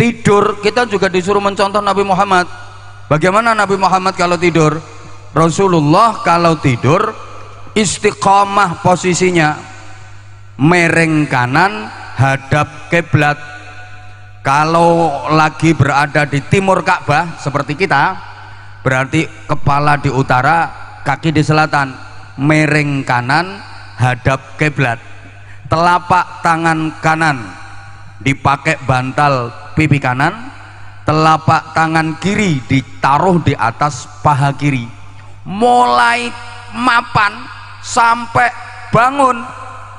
Tidur kita juga disuruh mencontoh Nabi Muhammad. Bagaimana Nabi Muhammad kalau tidur? Rasulullah kalau tidur istiqomah posisinya, mereng kanan hadap kiblat. Kalau lagi berada di timur Ka'bah seperti kita, berarti kepala di utara, kaki di selatan, mereng kanan hadap kiblat. Telapak tangan kanan dipakai bantal pipi kanan, telapak tangan kiri ditaruh di atas paha kiri. Mulai mapan sampai bangun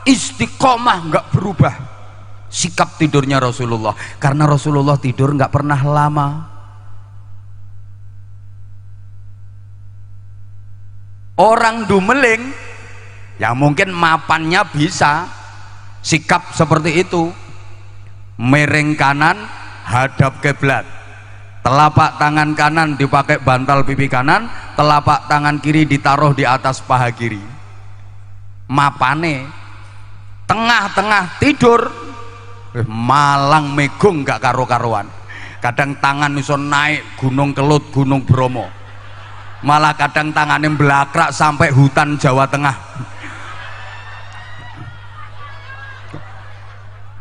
istiqomah, nggak berubah sikap tidurnya Rasulullah, karena Rasulullah tidur nggak pernah lama. Orang dumeling ya mungkin mapannya bisa sikap seperti itu, mereng kanan hadap kiblat, telapak tangan kanan dipakai bantal pipi kanan, telapak tangan kiri ditaruh di atas paha kiri. Mapane tengah-tengah tidur malang megung gak karo-karuan. Kadang tangan iso naik Gunung Kelut, Gunung Bromo, malah kadang tangannya belakrak sampai hutan Jawa Tengah.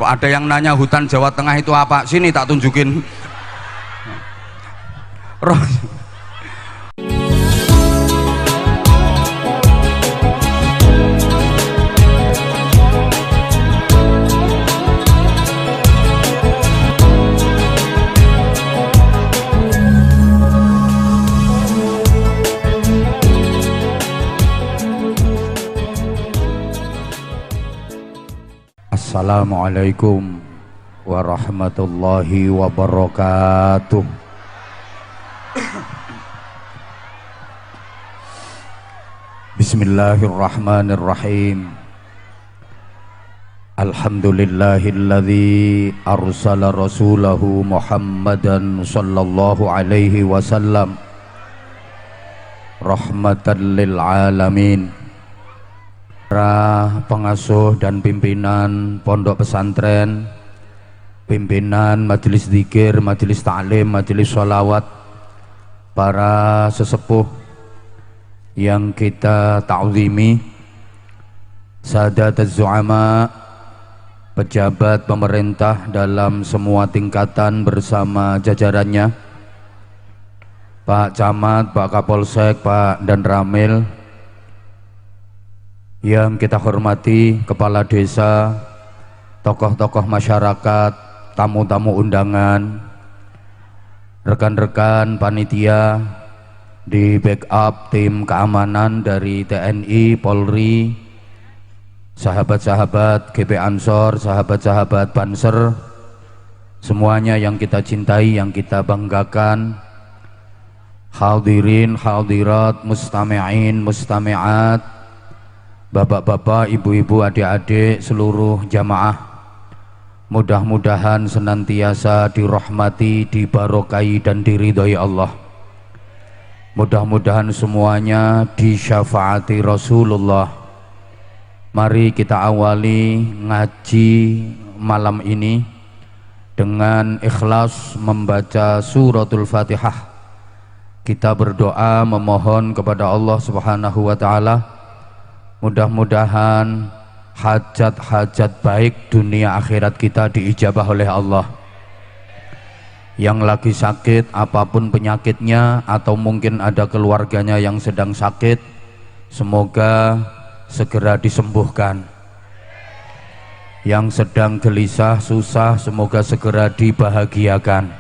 Kok ada yang nanya hutan Jawa Tengah itu apa? Sini tak tunjukin. Assalamualaikum warahmatullahi wabarakatuh. Bismillahirrahmanirrahim. Alhamdulillahilladzi arsala rasulahu Muhammadan sallallahu alaihi wasallam rahmatan lil alamin. Para pengasuh dan pimpinan pondok pesantren, pimpinan majelis zikir, majelis ta'lim, majelis sholawat, para sesepuh yang kita ta'zimi, sadat az-zu'ama, pejabat pemerintah dalam semua tingkatan bersama jajarannya, Pak Camat, Pak Kapolsek, Pak dan Ramil, yang kita hormati, kepala desa, tokoh-tokoh masyarakat, tamu-tamu undangan, rekan-rekan panitia di backup tim keamanan dari TNI, Polri, sahabat-sahabat GP Ansor, sahabat-sahabat Banser, semuanya yang kita cintai, yang kita banggakan, hadirin, hadirat, mustami'in, mustami'at, bapak-bapak, ibu-ibu, adik-adik, seluruh jamaah, mudah-mudahan senantiasa dirahmati, dibarokai dan diridhoi Allah. Mudah-mudahan semuanya disyafaati Rasulullah. Mari kita awali ngaji malam ini dengan ikhlas membaca suratul Fatihah. Kita berdoa memohon kepada Allah Subhanahu wa taala, mudah-mudahan hajat-hajat baik dunia akhirat kita diijabah oleh Allah. Yang lagi sakit apapun penyakitnya, atau mungkin ada keluarganya yang sedang sakit, semoga segera disembuhkan. Yang sedang gelisah, susah, semoga segera dibahagiakan.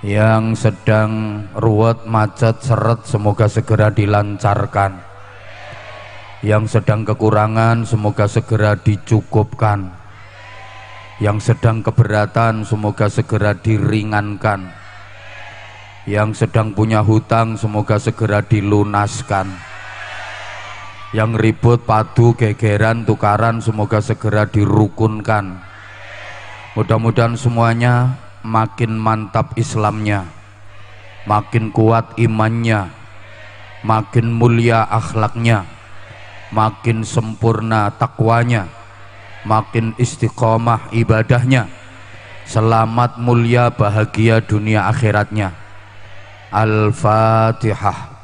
Yang sedang ruwet, macet, seret, semoga segera dilancarkan. Yang sedang kekurangan semoga segera dicukupkan. Yang sedang keberatan semoga segera diringankan. Yang sedang punya hutang semoga segera dilunaskan. Yang ribut, padu, gegeran, tukaran semoga segera dirukunkan. Mudah-mudahan semuanya makin mantap Islamnya, makin kuat imannya, makin mulia akhlaknya, makin sempurna takwanya, makin istiqomah ibadahnya, selamat mulia bahagia dunia akhiratnya. Al-Fatihah.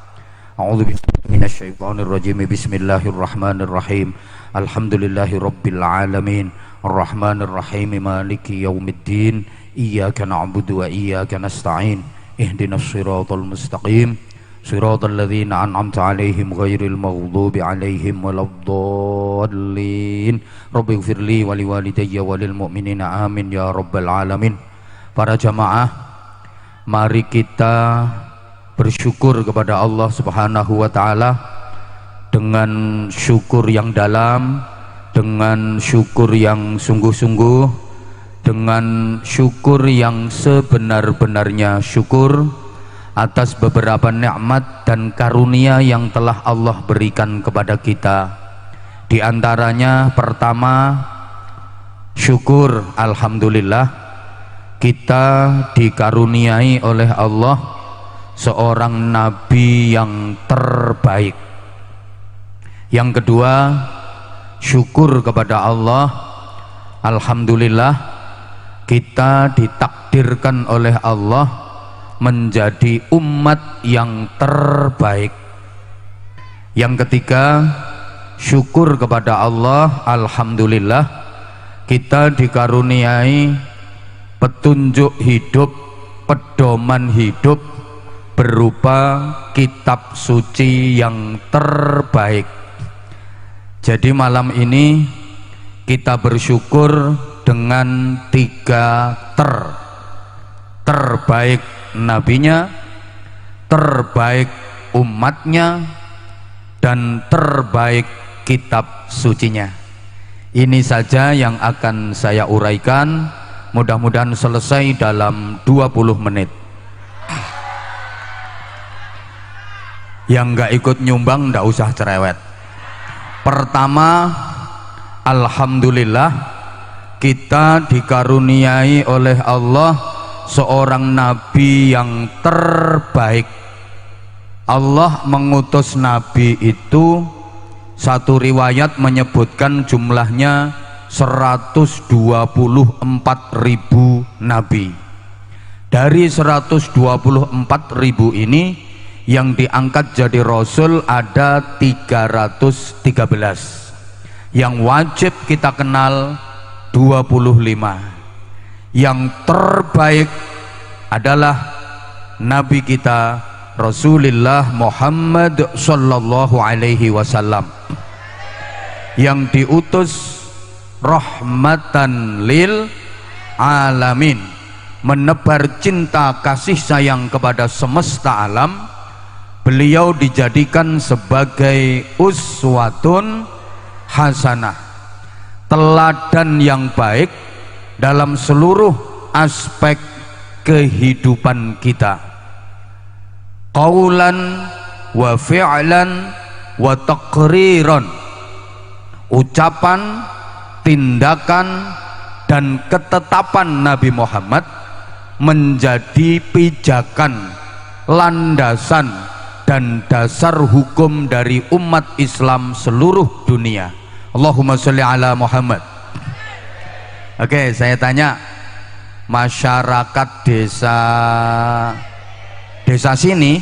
A'udzubillahi minasyaitonirrajim. Bismillahirrahmanirrahim. Alhamdulillahirabbil alamin. Arrahmanirrahim. Maliki yaumiddin. Iyyaka na'budu wa iyyaka nasta'in. Ihdinas shiratal mustaqim. Shiratal ladzina an'amta 'alaihim ghairil maghdubi 'alaihim waladdallin. Rabbighfirli wa liwalidayya wa lil mu'minina amin ya rabbal alamin. Para jamaah, mari kita bersyukur kepada Allah Subhanahu wa taala dengan syukur yang dalam, dengan syukur yang sungguh-sungguh, dengan syukur yang sebenar-benarnya syukur atas beberapa nikmat dan karunia yang telah Allah berikan kepada kita. Di antaranya pertama, syukur alhamdulillah kita dikaruniai oleh Allah seorang nabi yang terbaik. Yang kedua, syukur kepada Allah alhamdulillah kita ditakdirkan oleh Allah menjadi umat yang terbaik. Yang ketiga, syukur kepada Allah alhamdulillah kita dikaruniai petunjuk hidup, pedoman hidup berupa kitab suci yang terbaik. Jadi malam ini kita bersyukur dengan tiga terbaik nabinya, terbaik umatnya, dan terbaik kitab sucinya. Ini saja yang akan saya uraikan, mudah-mudahan selesai dalam 20 menit. Yang nggak ikut nyumbang nggak usah cerewet. Pertama, alhamdulillah kita dikaruniai oleh Allah seorang nabi yang terbaik. Allah mengutus nabi itu, satu riwayat menyebutkan jumlahnya 124.000 nabi. Dari 124.000 ini yang diangkat jadi rasul ada 313. Yang wajib kita kenal 25. Yang terbaik adalah nabi kita Rasulullah Muhammad sallallahu alaihi wasallam yang diutus rahmatan lil alamin, menebar cinta kasih sayang kepada semesta alam. Beliau dijadikan sebagai uswatun hasanah, teladan yang baik dalam seluruh aspek kehidupan kita, qaulan wa fi'lan wa taqriran, ucapan, tindakan, dan ketetapan Nabi Muhammad menjadi pijakan, landasan, dan dasar hukum dari umat Islam seluruh dunia. Allahumma sholli ala Muhammad. Oke, saya tanya, masyarakat desa sini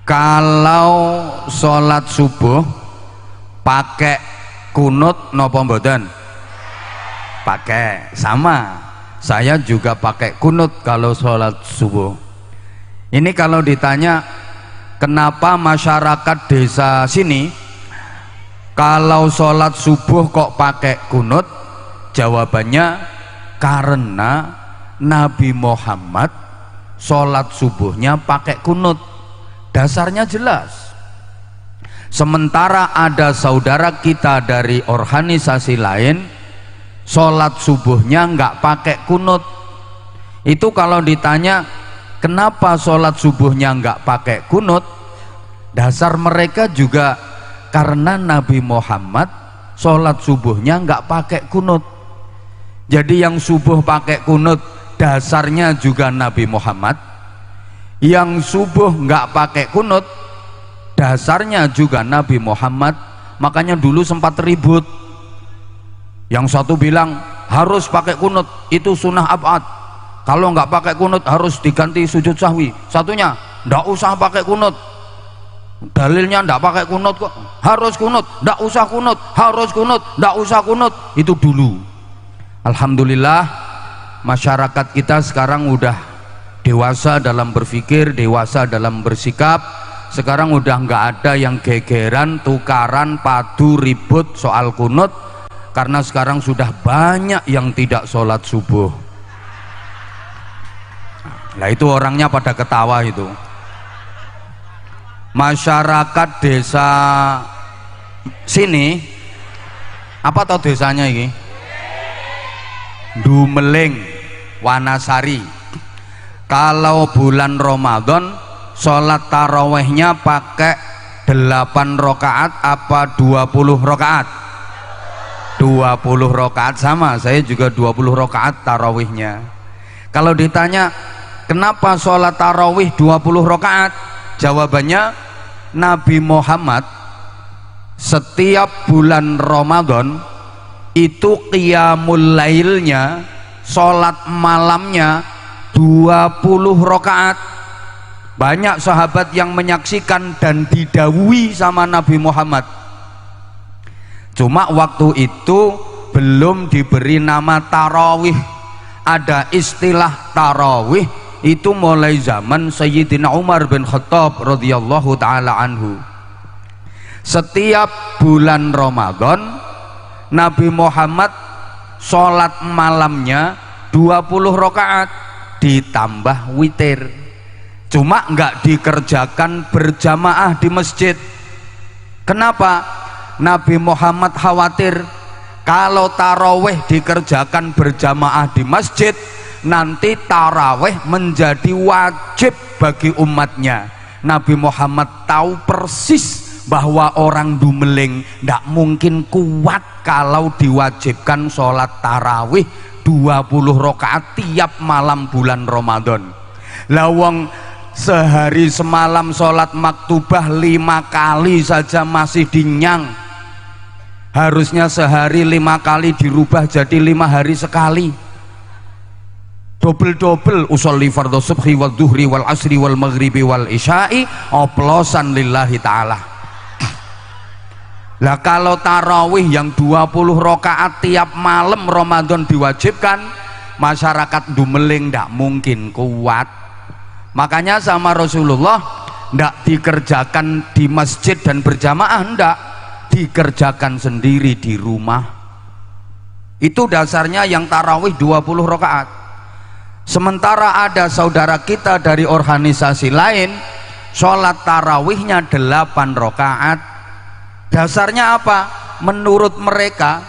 kalau sholat subuh pakai kunut nopo mboten? Pakai. Sama, saya juga pakai kunut kalau sholat subuh. Ini kalau ditanya kenapa masyarakat desa sini kalau sholat subuh kok pakai kunut, jawabannya karena Nabi Muhammad sholat subuhnya pakai kunut. Dasarnya jelas. Sementara ada saudara kita dari organisasi lain sholat subuhnya nggak pakai kunut. Itu kalau ditanya kenapa sholat subuhnya nggak pakai kunut, dasar mereka juga karena Nabi Muhammad sholat subuhnya nggak pakai kunut. Jadi yang subuh pakai kunut dasarnya juga Nabi Muhammad, yang subuh nggak pakai kunut dasarnya juga Nabi Muhammad. Makanya dulu sempat ribut, yang satu bilang harus pakai kunut, itu sunnah abad. Kalau nggak pakai kunut harus diganti sujud sahwi. Satunya nggak usah pakai kunut, dalilnya nggak pakai kunut kok, harus kunut, nggak usah kunut, harus kunut, nggak usah kunut. Itu dulu. Alhamdulillah masyarakat kita sekarang udah dewasa dalam berpikir, dewasa dalam bersikap. Sekarang udah nggak ada yang gegeran, tukaran, padu, ribut soal kunut, karena sekarang sudah banyak yang tidak sholat subuh. Nah itu orangnya pada ketawa itu. Masyarakat desa sini, apa tau desanya ini? Dumeling, Wanasari. Kalau bulan Ramadan sholat tarawehnya pakai 8 rakaat apa 20 rakaat? 20 rakaat. Sama, saya juga 20 rakaat tarawihnya. Kalau ditanya kenapa sholat tarawih 20 rakaat, jawabannya Nabi Muhammad setiap bulan Ramadan itu qiyamul lailnya, sholat malamnya 20 rakaat. Banyak sahabat yang menyaksikan dan didhawuhi sama Nabi Muhammad. Cuma waktu itu belum diberi nama tarawih. Ada istilah tarawih itu mulai zaman Sayyidina Umar bin Khattab radhiyallahu taala anhu. Setiap bulan Ramadan Nabi Muhammad sholat malamnya 20 rakaat ditambah witir. Cuma nggak dikerjakan berjamaah di masjid. Kenapa? Nabi Muhammad khawatir kalau taraweh dikerjakan berjamaah di masjid, nanti taraweh menjadi wajib bagi umatnya. Nabi Muhammad tahu persis bahwa orang Dumeling tidak mungkin kuat kalau diwajibkan sholat tarawih 20 rakaat tiap malam bulan Ramadan. Lawang sehari semalam sholat maktubah 5 kali saja masih dinyang. Harusnya sehari 5 kali dirubah jadi 5 hari sekali. Double usolli fardhu subhi wal duhri wal asri wal maghribi wal isya'i oplosan lillahi ta'ala. Lah kalau tarawih yang 20 rakaat tiap malam Ramadan diwajibkan, masyarakat Dumeling tidak mungkin kuat. Makanya sama Rasulullah tidak dikerjakan di masjid dan berjamaah, tidak dikerjakan sendiri di rumah. Itu dasarnya yang tarawih 20 rakaat. Sementara ada saudara kita dari organisasi lain sholat tarawihnya 8 rakaat. Dasarnya apa? Menurut mereka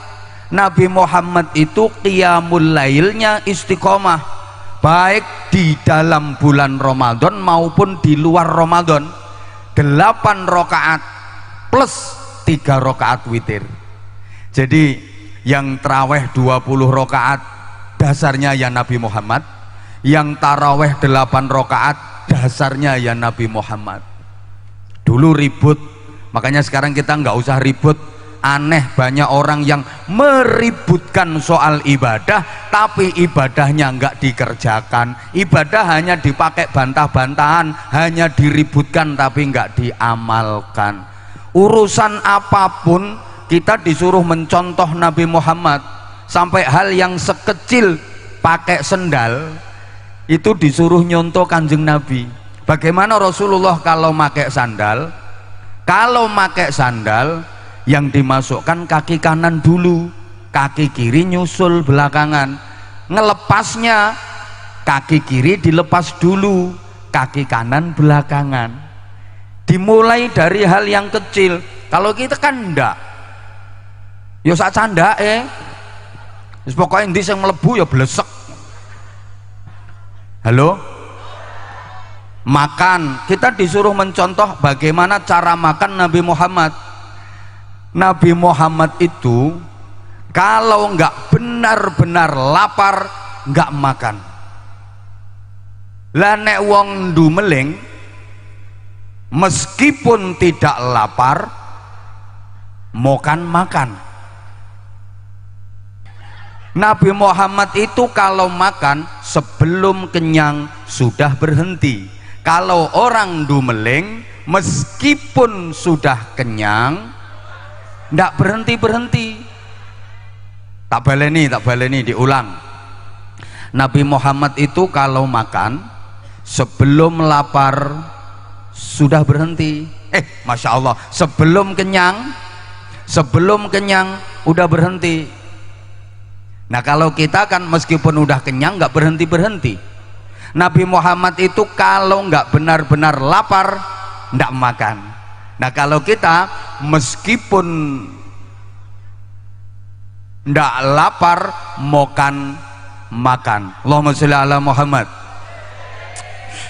Nabi Muhammad itu qiyamul lailnya istiqomah, baik di dalam bulan Ramadan maupun di luar Ramadan. 8 rakaat plus 3 rakaat witir. Jadi yang taraweh 20 rakaat dasarnya ya Nabi Muhammad, yang taraweh 8 rakaat dasarnya ya Nabi Muhammad. Dulu ribut, makanya sekarang kita nggak usah ribut. Aneh banyak orang yang meributkan soal ibadah tapi ibadahnya nggak dikerjakan. Ibadah hanya dipakai bantah-bantahan, hanya diributkan tapi nggak diamalkan. Urusan apapun kita disuruh mencontoh Nabi Muhammad. Sampai hal yang sekecil pakai sendal itu disuruh nyontoh Kanjeng Nabi. Bagaimana Rasulullah kalau pakai sandal? Kalau pakai sandal yang dimasukkan kaki kanan dulu, kaki kiri nyusul belakangan. Ngelepasnya kaki kiri dilepas dulu, kaki kanan belakangan. Dimulai dari hal yang kecil. Kalau kita kan enggak, ya sak candake. Wis pokoke endi sing mlebu ya blesek. Halo? Makan, kita disuruh mencontoh bagaimana cara makan Nabi Muhammad. Nabi Muhammad itu kalau nggak benar-benar lapar nggak makan. Lah nek wong Dumeling meskipun tidak lapar makan. Nabi Muhammad itu kalau makan sebelum kenyang sudah berhenti. Kalau orang dumeling meskipun sudah kenyang ndak berhenti-berhenti. Tak baleni diulang. Nabi Muhammad itu kalau makan sebelum lapar sudah berhenti. Masya Allah, sebelum kenyang udah berhenti. Nah kalau kita kan meskipun udah kenyang nggak berhenti-berhenti. Nabi Muhammad itu kalau nggak benar-benar lapar nggak makan. Nah kalau kita meskipun nggak lapar makan. Allahumma sholli ala Muhammad.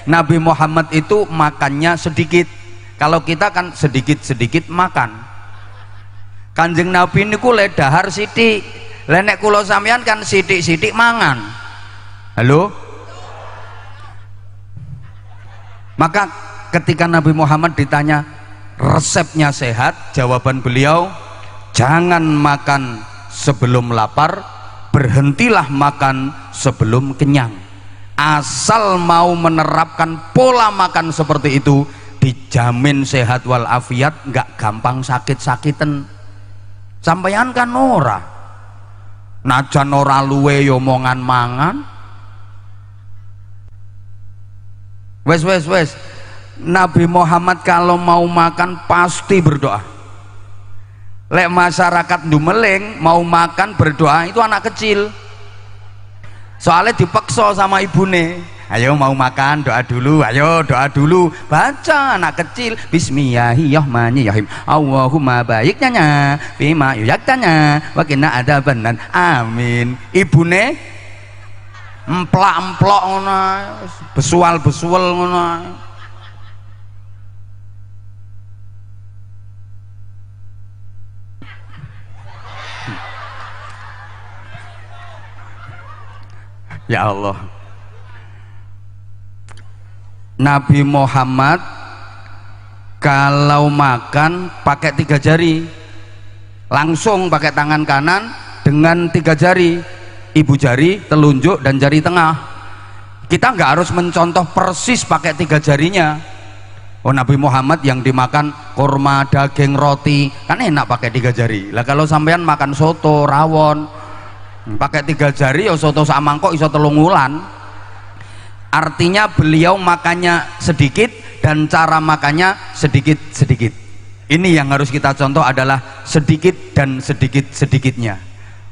Nabi Muhammad itu makannya sedikit. Kalau kita kan sedikit-sedikit makan. Kanjeng Nabi niku le dahar sithik. Lah nek kula sampean kan sithik-sithik mangan. Halo? Maka ketika Nabi Muhammad ditanya resepnya sehat, jawaban beliau, jangan makan sebelum lapar, berhentilah makan sebelum kenyang. Asal mau menerapkan pola makan seperti itu, dijamin sehat walafiat, nggak gampang sakit-sakiten. Sampeyan kan ora najan ora luwe yo omongan mangan. Wes Nabi Muhammad kalau mau makan pasti berdoa. Lek masyarakat Dumeling mau makan berdoa itu anak kecil, soalnya dipaksa sama ibune. Ayo mau makan doa dulu, ayo doa dulu. Baca anak kecil, bismillahirrahmanirrahim, Allahumma baiknya bima yuyaktanya wakina ada benan, amin. Ibune emplak-emplok ngono, besual-besual ngono. Ya Allah, Nabi Muhammad kalau makan pakai 3 jari, langsung pakai tangan kanan dengan 3 jari, ibu jari, telunjuk dan jari tengah. Kita nggak harus mencontoh persis pakai 3 jarinya. Oh Nabi Muhammad yang dimakan kurma, daging, roti kan enak pakai 3 jari. Lah kalau sampean makan soto, rawon pakai 3 jari ya soto sak mangkok iso 3 wulan. Artinya beliau makannya sedikit dan cara makannya sedikit-sedikit. Ini yang harus kita contoh adalah sedikit dan sedikit-sedikitnya.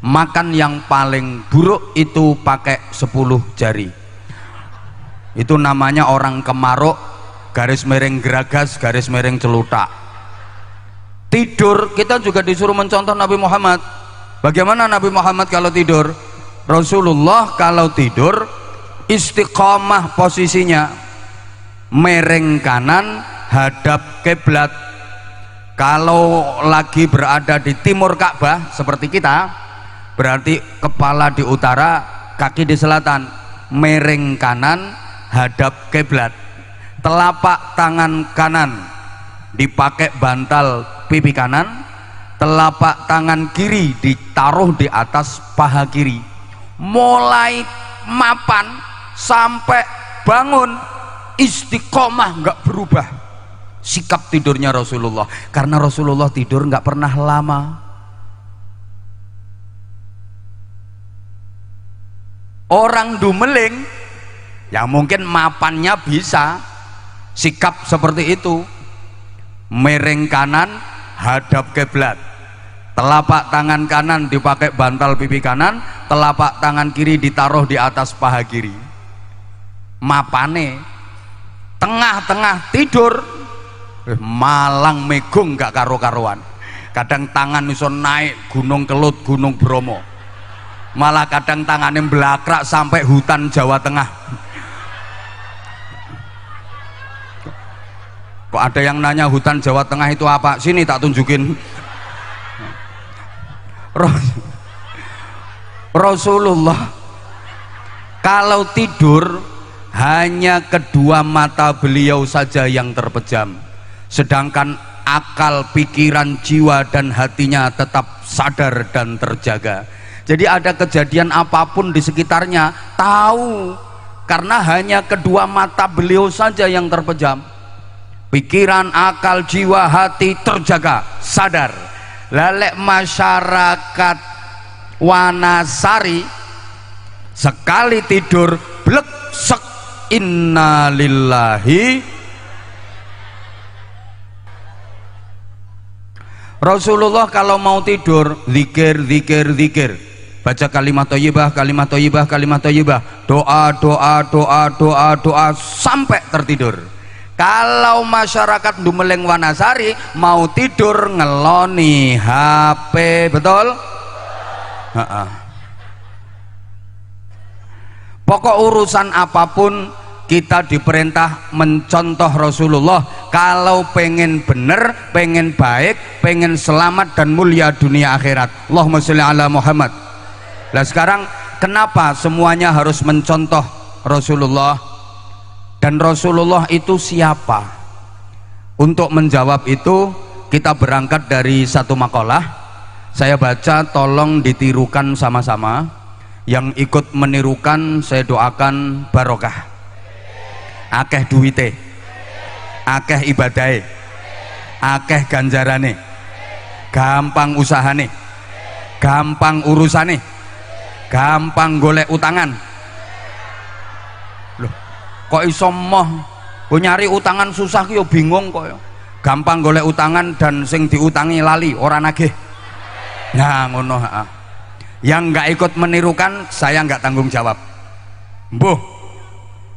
Makan yang paling buruk itu pakai 10 jari. Itu namanya orang kemaruk, garis miring geragas, garis miring celutak. Tidur kita juga disuruh mencontoh Nabi Muhammad. Bagaimana Nabi Muhammad kalau tidur? Rasulullah kalau tidur istiqomah posisinya, mereng kanan hadap kiblat. Kalau lagi berada di timur Ka'bah seperti kita, berarti kepala di utara, kaki di selatan, mereng kanan hadap kiblat. Telapak tangan kanan dipakai bantal pipi kanan, telapak tangan kiri ditaruh di atas paha kiri. Mulai mapan sampai bangun istiqomah, nggak berubah sikap tidurnya Rasulullah, karena Rasulullah tidur nggak pernah lama. Orang Dumeling yang mungkin mapannya bisa sikap seperti itu, miring kanan hadap kiblat, telapak tangan kanan dipakai bantal pipi kanan, telapak tangan kiri ditaruh di atas paha kiri. Mapane tengah-tengah tidur malang megung gak karo-karuan. Kadang tangan iso naik Gunung Kelut, Gunung Bromo, malah kadang tangannya belakrak sampai hutan Jawa Tengah. Kok ada yang nanya hutan Jawa Tengah itu apa? Sini tak tunjukin. Rasulullah kalau tidur hanya kedua mata beliau saja yang terpejam, sedangkan akal, pikiran, jiwa dan hatinya tetap sadar dan terjaga. Jadi ada kejadian apapun di sekitarnya tahu, karena hanya kedua mata beliau saja yang terpejam. Pikiran, akal, jiwa, hati terjaga, sadar. Lalek masyarakat Wanasari sekali tidur blek sek, innalillahi. Rasulullah kalau mau tidur zikir, baca kalimat thayyibah, doa sampai tertidur. Kalau masyarakat Dumeleng Wanasari mau tidur ngeloni HP, betul? Pokok urusan apapun kita diperintah mencontoh Rasulullah. Kalau pengen bener, pengen baik, pengen selamat dan mulia dunia akhirat. Allahumma sholli ala Muhammad. Nah sekarang kenapa semuanya harus mencontoh Rasulullah? Dan Rasulullah itu siapa? Untuk menjawab itu kita berangkat dari satu makalah. Saya baca, tolong ditirukan sama-sama. Yang ikut menirukan saya doakan barokah, akeh duwite, akeh ibadahe, akeh ganjarane, gampang usahane, gampang urusane, gampang golek utangan. Loh, kok iso moh? Kok nyari utangan susah ki yo bingung kok yo. Gampang golek utangan dan sing diutangi lali ora nagih. Nah ngono, Yang nggak ikut menirukan saya nggak tanggung jawab. Mbuh,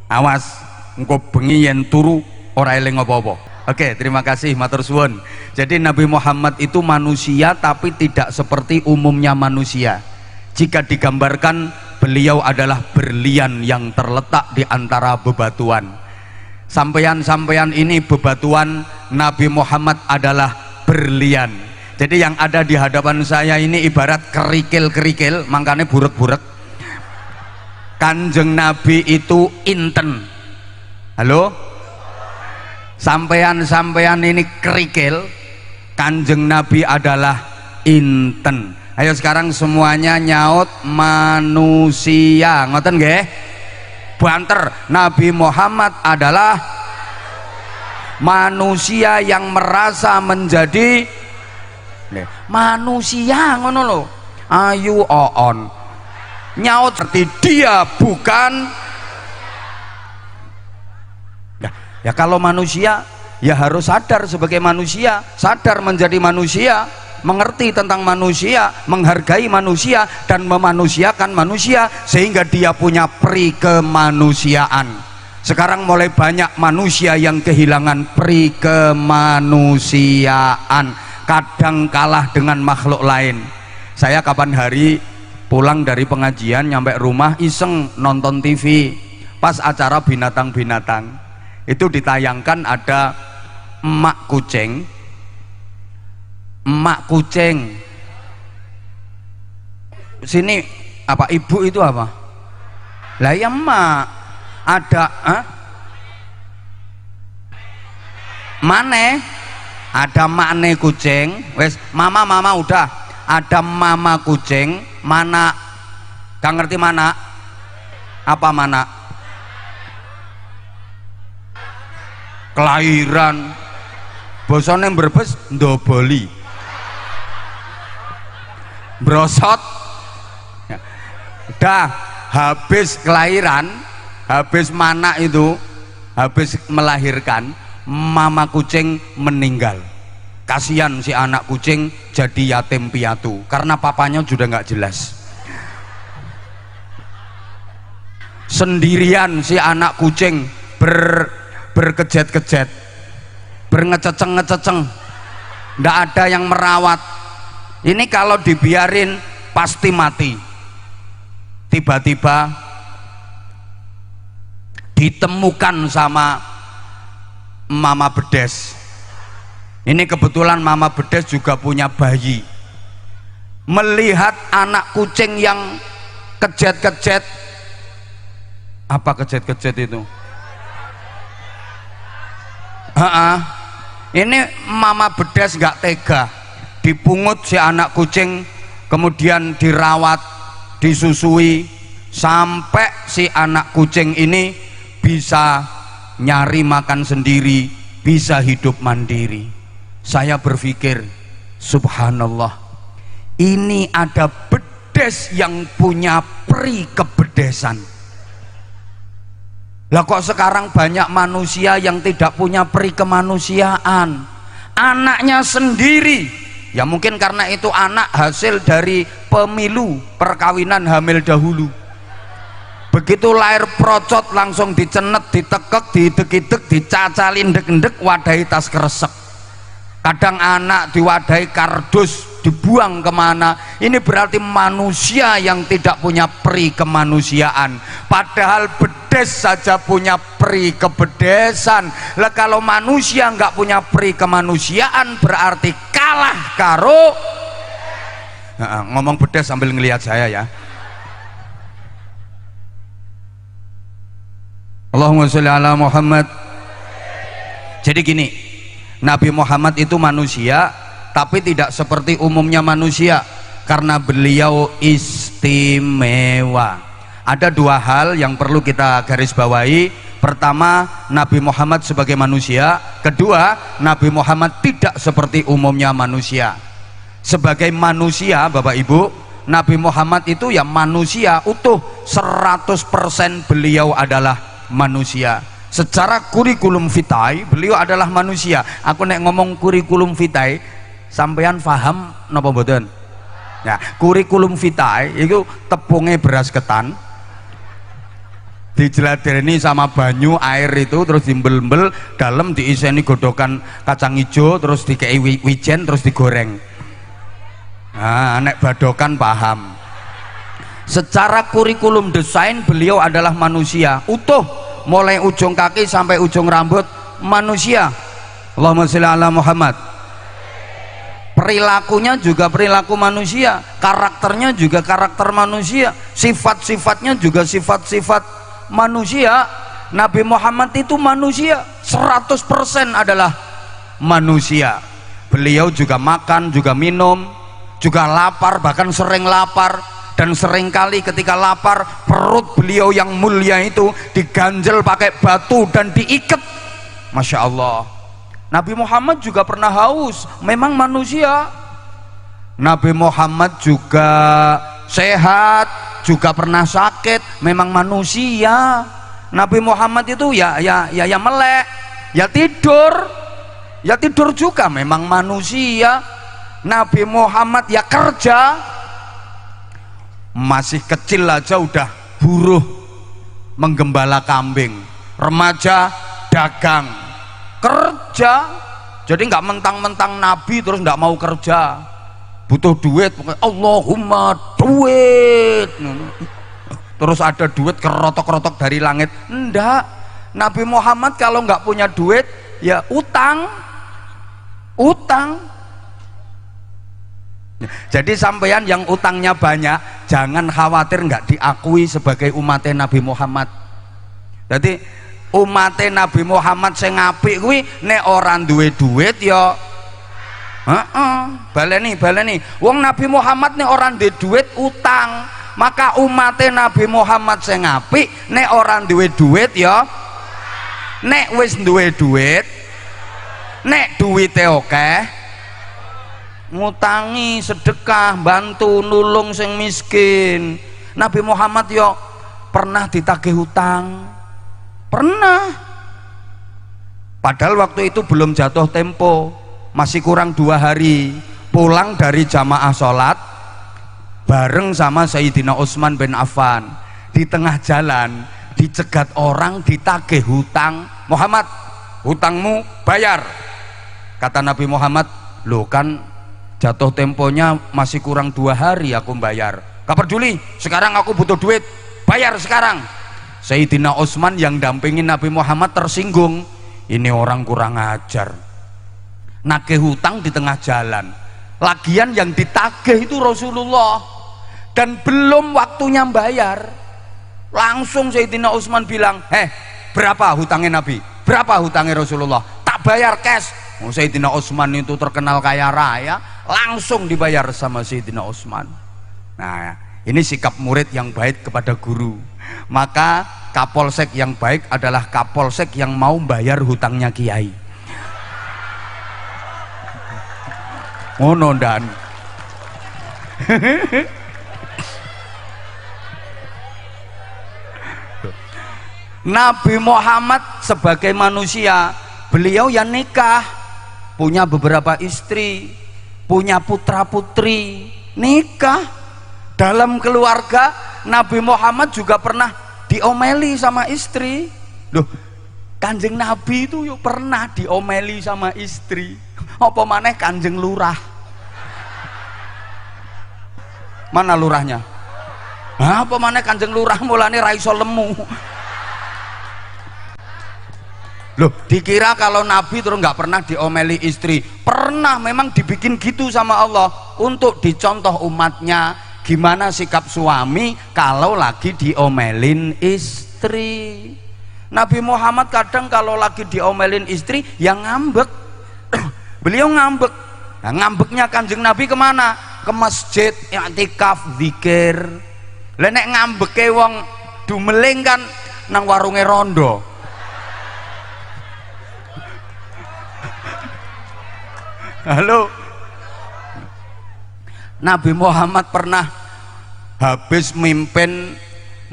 awas engko bengi yen turu ora eling apa-apa. Oke, terima kasih matur suwun. Jadi Nabi Muhammad itu manusia tapi tidak seperti umumnya manusia. Jika digambarkan, beliau adalah berlian yang terletak di antara bebatuan. Sampeyan-sampeyan ini bebatuan, Nabi Muhammad adalah berlian. Jadi yang ada di hadapan saya ini ibarat kerikil-kerikil, makanya burek-burek. Kanjeng Nabi itu inten. Halo? Sampean-sampean ini kerikil, Kanjeng Nabi adalah inten. Ayo sekarang semuanya nyaut manusia. Ngoten nggih? Banter. Nabi Muhammad adalah manusia yang merasa menjadi manusia, ngono lho. Ayu oon nyaut seperti dia bukan ya kalau manusia ya harus sadar sebagai manusia, sadar menjadi manusia, mengerti tentang manusia, menghargai manusia dan memanusiakan manusia sehingga dia punya pri kemanusiaan. Sekarang mulai banyak manusia yang kehilangan pri kemanusiaan, kadang kalah dengan makhluk lain. Saya kapan hari pulang dari pengajian nyampe rumah iseng nonton TV, pas acara binatang-binatang itu ditayangkan ada emak kucing sini apa ibu itu apa lah ya emak ada maneh ada makne kucing, wes mama udah ada mama kucing, mana gak ngerti mana apa mana kelahiran bosone Brebes ndoboli brosot dah habis kelahiran, habis mana itu habis melahirkan, mama kucing meninggal. Kasihan si anak kucing jadi yatim piatu karena papanya sudah nggak jelas. Sendirian si anak kucing berkejet-kejet, berngececeng-ngececeng, nggak ada yang merawat. Ini kalau dibiarin pasti mati. Tiba-tiba ditemukan sama Mama Bedes. Ini kebetulan Mama Bedes juga punya bayi. Melihat anak kucing yang kejet-kejet, apa kejet-kejet itu? Ini Mama Bedes nggak tega, dipungut si anak kucing, kemudian dirawat disusui sampai si anak kucing ini bisa nyari makan sendiri, bisa hidup mandiri. Saya berpikir, subhanallah, ini ada bedes yang punya peri kebedesan. Lah kok sekarang banyak manusia yang tidak punya peri kemanusiaan, anaknya sendiri. Ya mungkin karena itu anak hasil dari pemilu, perkawinan hamil dahulu. Begitu lahir procot langsung dicenet, ditekek, didek-idek, dicacalin dek-dek, wadahi tas kresek. Kadang anak diwadahi kardus, dibuang kemana. Ini berarti manusia yang tidak punya peri kemanusiaan, padahal bedes saja punya peri kebedesan. Lah kalau manusia nggak punya peri kemanusiaan berarti kalah karo ngomong bedes sambil ngelihat saya ya. Allahumma sholli ala Muhammad. Jadi gini, Nabi Muhammad itu manusia tapi tidak seperti umumnya manusia karena beliau istimewa. Ada dua hal yang perlu kita garis bawahi. Pertama, Nabi Muhammad sebagai manusia. Kedua, Nabi Muhammad tidak seperti umumnya manusia. Sebagai manusia, Bapak Ibu, Nabi Muhammad itu ya manusia utuh, 100% beliau adalah manusia. Secara kurikulum vitae beliau adalah manusia. Aku nek ngomong kurikulum vitae sampean paham napa mboten? Ya, kurikulum vitae itu tepungnya beras ketan dijeladeni sama banyu air itu, terus dimbel-mbel dalam diiseni godokan kacang hijau, terus dikei wijen, terus digoreng. Nah, nek badokan paham. Secara kurikulum desain beliau adalah manusia utuh, mulai ujung kaki sampai ujung rambut manusia. Allahumma sholli ala Muhammad. Perilakunya juga perilaku manusia, karakternya juga karakter manusia, sifat-sifatnya juga sifat-sifat manusia. Nabi Muhammad itu manusia, 100% adalah manusia. Beliau juga makan, juga minum, juga lapar, bahkan sering lapar. Dan seringkali ketika lapar, perut beliau yang mulia itu diganjel pakai batu dan diikat. Masya Allah. Nabi Muhammad juga pernah haus, memang manusia. Nabi Muhammad juga sehat, juga pernah sakit, memang manusia. Nabi Muhammad itu ya melek, ya tidur juga, memang manusia. Nabi Muhammad ya kerja, masih kecil aja udah buruh menggembala kambing, remaja dagang, kerja. Jadi nggak mentang-mentang nabi terus nggak mau kerja, butuh duit, Allahumma duit, terus ada duit kerotok-kerotok dari langit. Enggak, Nabi Muhammad kalau nggak punya duit ya utang. Jadi sampeyan yang utangnya banyak, jangan khawatir nggak diakui sebagai umatnya Nabi Muhammad. Jadi umatnya Nabi Muhammad sing apik kuwi nek ora duwe duit ya baleni. Wong Nabi Muhammad nek ora duwe duit utang. Maka umatnya Nabi Muhammad sing apik nek ora duwe duit ya, nek wis duwe duit, nek duwite akeh, ngutangi, sedekah, bantu nulung sing miskin. Nabi Muhammad yo pernah ditagih hutang, pernah. Padahal waktu itu belum jatuh tempo, masih kurang 2 hari pulang dari jamaah sholat bareng sama Sayyidina Utsman bin Affan. Di tengah jalan dicegat orang, ditagih hutang. Muhammad, hutangmu bayar. Kata Nabi Muhammad, loh kan jatuh temponya masih kurang 2 hari aku bayar. Gak peduli, sekarang aku butuh duit, bayar sekarang. Sayyidina Utsman yang dampingin Nabi Muhammad tersinggung, ini orang kurang ajar, nagih hutang di tengah jalan, lagian yang ditagih itu Rasulullah dan belum waktunya bayar. Langsung Sayyidina Utsman bilang, berapa hutangnya Nabi, berapa hutangnya Rasulullah, tak bayar cash. Sayyidina Utsman itu terkenal kaya raya, langsung dibayar sama Sayyidina Utsman. Nah, Ini sikap murid yang baik kepada guru. Maka kapolsek yang baik adalah kapolsek yang mau bayar hutangnya kiai. Ngono dan Nabi Muhammad sebagai manusia, beliau yang nikah, punya beberapa istri, punya putra putri, nikah. Dalam keluarga Nabi Muhammad juga pernah diomeli sama istri. Loh, Kanjeng Nabi itu yuk pernah diomeli sama istri. Apa maneh Kanjeng Lurah? Mana lurahnya? Apa maneh Kanjeng Lurah mulane ra iso lemu. Loh, dikira kalau Nabi terus nggak pernah diomeli istri. Pernah, memang dibikin gitu sama Allah untuk dicontoh umatnya. Gimana sikap suami kalau lagi diomelin istri. Nabi Muhammad kadang kalau lagi diomelin istri yang ngambek. Beliau ngambek. Nah, ngambeknya Kanjeng Nabi kemana? Ke masjid, i'tikaf, zikir. Lah nek ngambeke wong dumeling kan nang warunge rondo. Halo. Nabi Muhammad pernah habis mimpin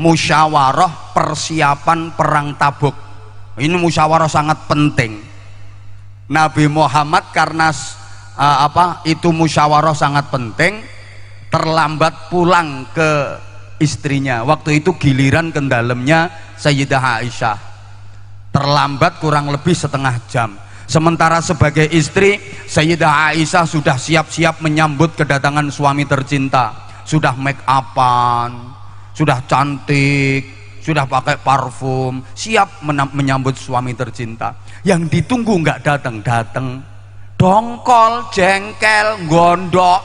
musyawarah persiapan perang Tabuk. Ini musyawarah sangat penting. Nabi Muhammad karena itu musyawarah sangat penting, terlambat pulang ke istrinya. Waktu itu giliran ke dalamnya Sayyidah Aisyah. Terlambat kurang lebih setengah jam. Sementara sebagai istri, Sayyidah Aisyah sudah siap-siap menyambut kedatangan suami tercinta. Sudah make upan, sudah cantik, sudah pakai parfum, siap menyambut suami tercinta. Yang ditunggu nggak datang, dongkol, jengkel, gondok,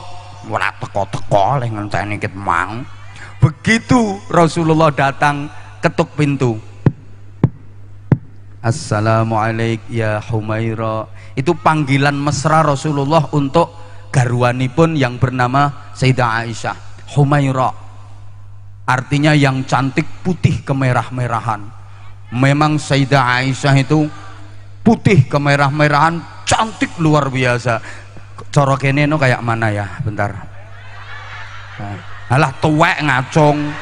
ora teko-teko leh ngenteni ket mang. Begitu Rasulullah datang, ketuk pintu. Assalamualaikum ya Humaira. Itu panggilan mesra Rasulullah untuk garwanipun yang bernama Sayyidah Aisyah. Humaira artinya yang cantik, putih kemerah-merahan. Memang Sayyidah Aisyah itu putih kemerah-merahan, cantik luar biasa. Cara kene no kayak mana ya? Bentar. Alah tuwek ngacung.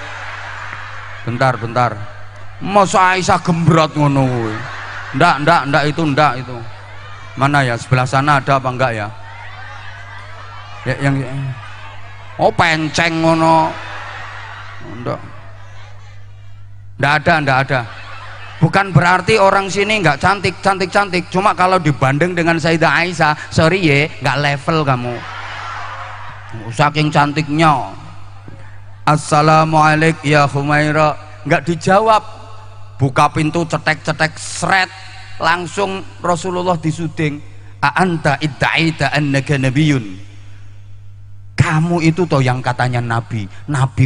Bentar. Masa Aisyah gembrot ngono kuwi. Ndak itu. Mana ya? Sebelah sana ada apa enggak ya? Yang oh penceng ngono. Ndak ada. Bukan berarti orang sini nggak cantik. Cuma kalau dibanding dengan Sayyidah Aisyah, sorry ya, nggak level kamu. Saking cantiknya. Assalamualaikum ya Humaira. Nggak dijawab. Buka pintu cetek seret, langsung Rasulullah disuding. A'anta idda'ita annaka nabiyyun. Kamu itu toh yang katanya nabi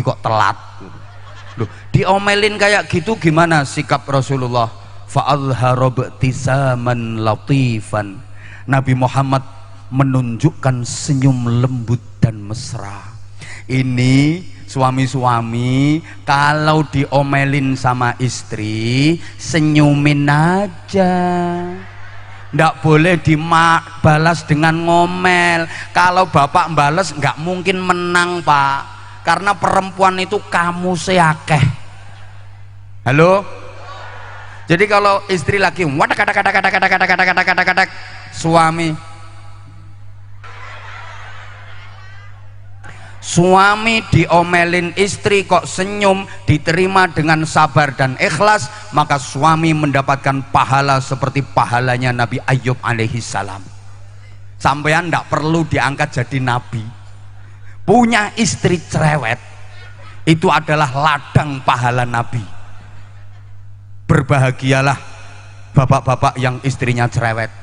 kok telat. Loh, diomelin kayak gitu gimana sikap Rasulullah? Fa'adhara btisaman latifan. Nabi Muhammad menunjukkan senyum lembut dan mesra. Ini suami-suami kalau diomelin sama istri senyumin aja, ndak boleh dibalas dengan ngomel. Kalau bapak balas nggak mungkin menang pak, karena perempuan itu kamu seakeh. Halo, jadi kalau istri lagi wadak suami diomelin istri kok senyum, diterima dengan sabar dan ikhlas, maka suami mendapatkan pahala seperti pahalanya Nabi Ayub alaihi salam. Sampean tidak perlu diangkat jadi nabi, punya istri cerewet itu adalah ladang pahala nabi. Berbahagialah bapak-bapak yang istrinya cerewet,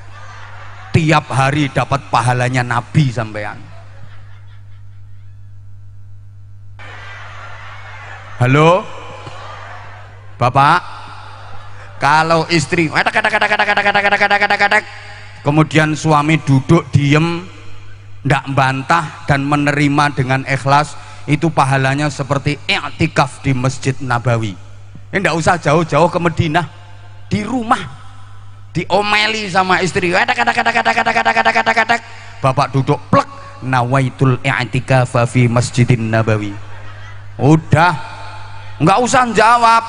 tiap hari dapat pahalanya nabi sampean. Halo bapak, kalau istri kemudian suami duduk diem, ndak bantah dan menerima dengan ikhlas, itu pahalanya seperti i'tikaf di Masjid Nabawi. Enggak usah jauh-jauh ke Madinah, di rumah diomeli sama istri, bapak duduk plek, nawaitul i'tikafa fi Masjidin Nabawi. Udah, nggak usah jawab,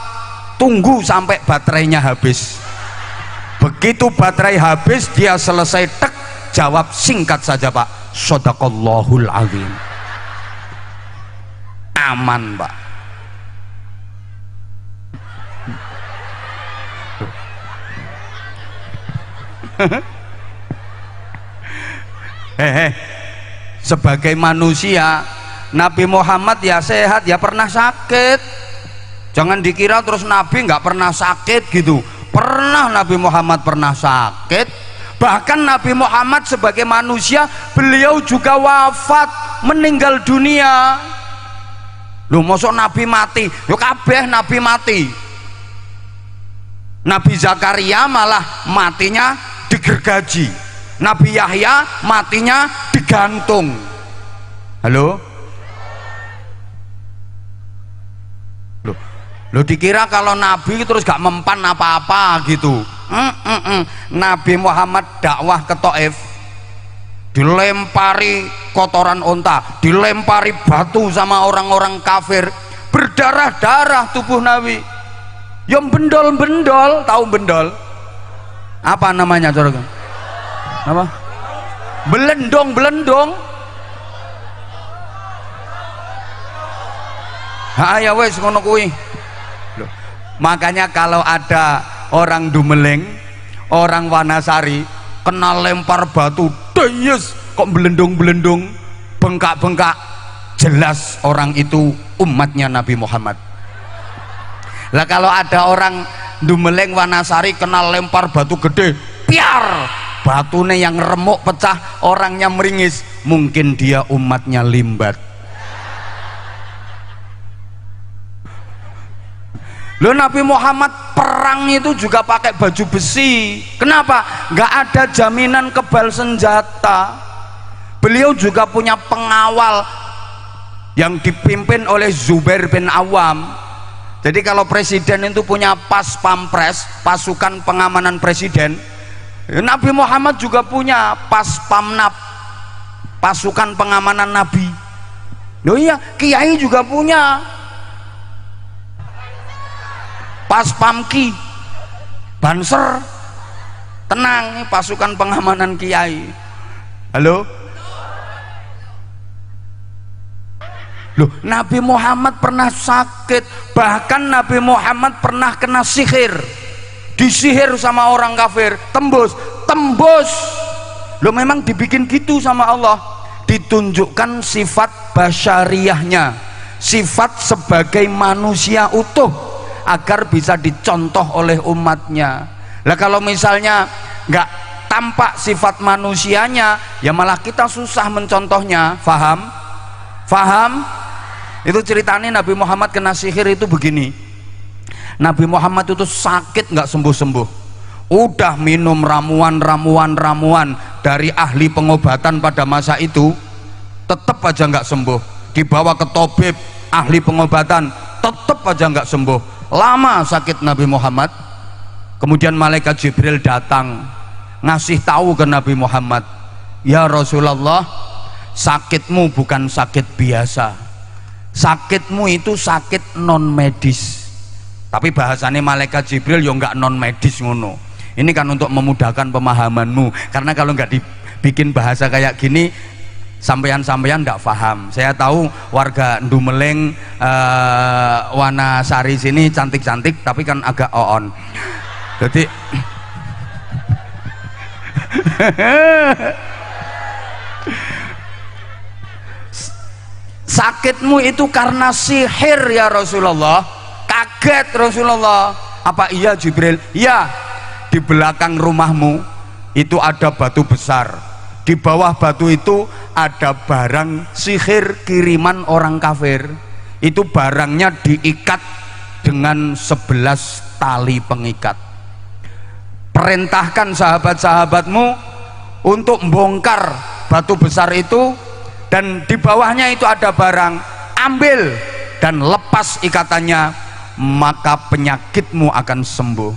tunggu sampai baterainya habis. Begitu baterai habis, dia selesai tek, jawab singkat saja, Pak, shadaqallahul azim. Aman, Pak. Sebagai manusia, Nabi Muhammad ya sehat, ya pernah sakit. Jangan dikira terus Nabi nggak pernah sakit gitu. Pernah, Nabi Muhammad pernah sakit. Bahkan Nabi Muhammad sebagai manusia, beliau juga wafat, meninggal dunia. Loh, mosok Nabi mati? Yo kabeh Nabi mati. Nabi Zakaria malah matinya digergaji. Nabi Yahya matinya digantung. Halo? Loh, dikira kalau Nabi terus gak mempan apa-apa gitu. Nabi Muhammad dakwah ke Taif, dilempari kotoran onta, dilempari batu sama orang-orang kafir, berdarah-darah tubuh Nabi. Yang bendol-bendol, tahu bendol? Apa namanya, Saudara? Apa? Belendong-belendong. Ya wes ngono kuwi. Makanya kalau ada orang Dumeleng, orang Wanasari kena lempar batu, deyes kok belendung-belendung, bengkak-bengkak, jelas orang itu umatnya Nabi Muhammad. Lah kalau ada orang Dumeleng Wanasari kena lempar batu gede, piar, batune yang remuk pecah, orangnya meringis, mungkin dia umatnya Limbat. Loh, Nabi Muhammad perang itu juga pakai baju besi. Kenapa? Nggak ada jaminan kebal senjata. Beliau juga punya pengawal yang dipimpin oleh Zubair bin Awam. Jadi kalau presiden itu punya pas pampres, pasukan pengamanan presiden, Nabi Muhammad juga punya pas pamnap, pasukan pengamanan Nabi. Loh iya, kiai juga punya pas pamki, banser. Tenang, ini pasukan pengamanan kiai. Halo? Loh, Nabi Muhammad pernah sakit, bahkan Nabi Muhammad pernah kena sihir, disihir sama orang kafir, tembus. Loh, memang dibikin gitu sama Allah, ditunjukkan sifat basyariyahnya, sifat sebagai manusia utuh, agar bisa dicontoh oleh umatnya. Lah kalau misalnya nggak tampak sifat manusianya, ya malah kita susah mencontohnya. Faham? Itu ceritanya Nabi Muhammad kena sihir itu begini. Nabi Muhammad itu sakit nggak sembuh-sembuh, udah minum ramuan dari ahli pengobatan pada masa itu, tetap aja nggak sembuh. Dibawa ke tabib ahli pengobatan, tetap aja nggak sembuh. Lama sakit Nabi Muhammad. Kemudian malaikat Jibril datang, ngasih tahu ke Nabi Muhammad, ya Rasulullah, sakitmu bukan sakit biasa, sakitmu itu sakit non medis. Tapi bahasanya malaikat Jibril ya nggak non medis ngono. Ini kan untuk memudahkan pemahamanmu, karena kalau nggak dibikin bahasa kayak gini, sampeyan nggak paham. Saya tahu warga Dumeleng, Wanasari sini cantik-cantik, tapi kan agak on. Jadi sakitmu itu karena sihir ya Rasulullah. Kaget Rasulullah. Apa iya Jibril? Ya, di belakang rumahmu itu ada batu besar, di bawah batu itu ada barang sihir kiriman orang kafir. Itu barangnya diikat dengan 11 tali pengikat. Perintahkan sahabat-sahabatmu untuk membongkar batu besar itu, dan di bawahnya itu ada barang. ambil dan lepas ikatannya, maka penyakitmu akan sembuh.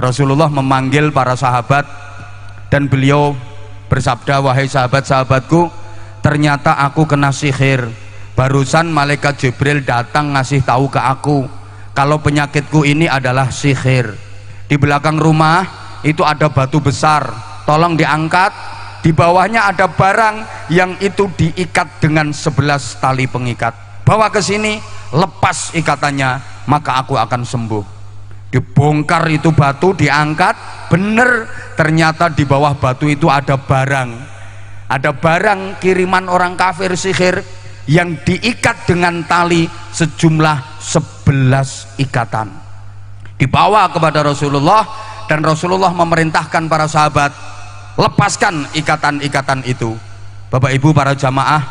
Rasulullah memanggil para sahabat dan beliau bersabda, wahai sahabat-sahabatku, ternyata aku kena sihir. Barusan malaikat Jibril datang ngasih tahu ke aku kalau penyakitku ini adalah sihir. Di belakang rumah itu ada batu besar, tolong diangkat. Di bawahnya ada barang yang itu diikat dengan 11 tali pengikat. Bawa ke sini, lepas ikatannya, maka aku akan sembuh. Dibongkar itu batu, diangkat, bener, ternyata di bawah batu itu ada barang. Ada barang kiriman orang kafir sihir yang diikat dengan tali sejumlah 11 ikatan. Dibawa kepada Rasulullah dan Rasulullah memerintahkan para sahabat, lepaskan ikatan-ikatan itu. Bapak Ibu para jamaah,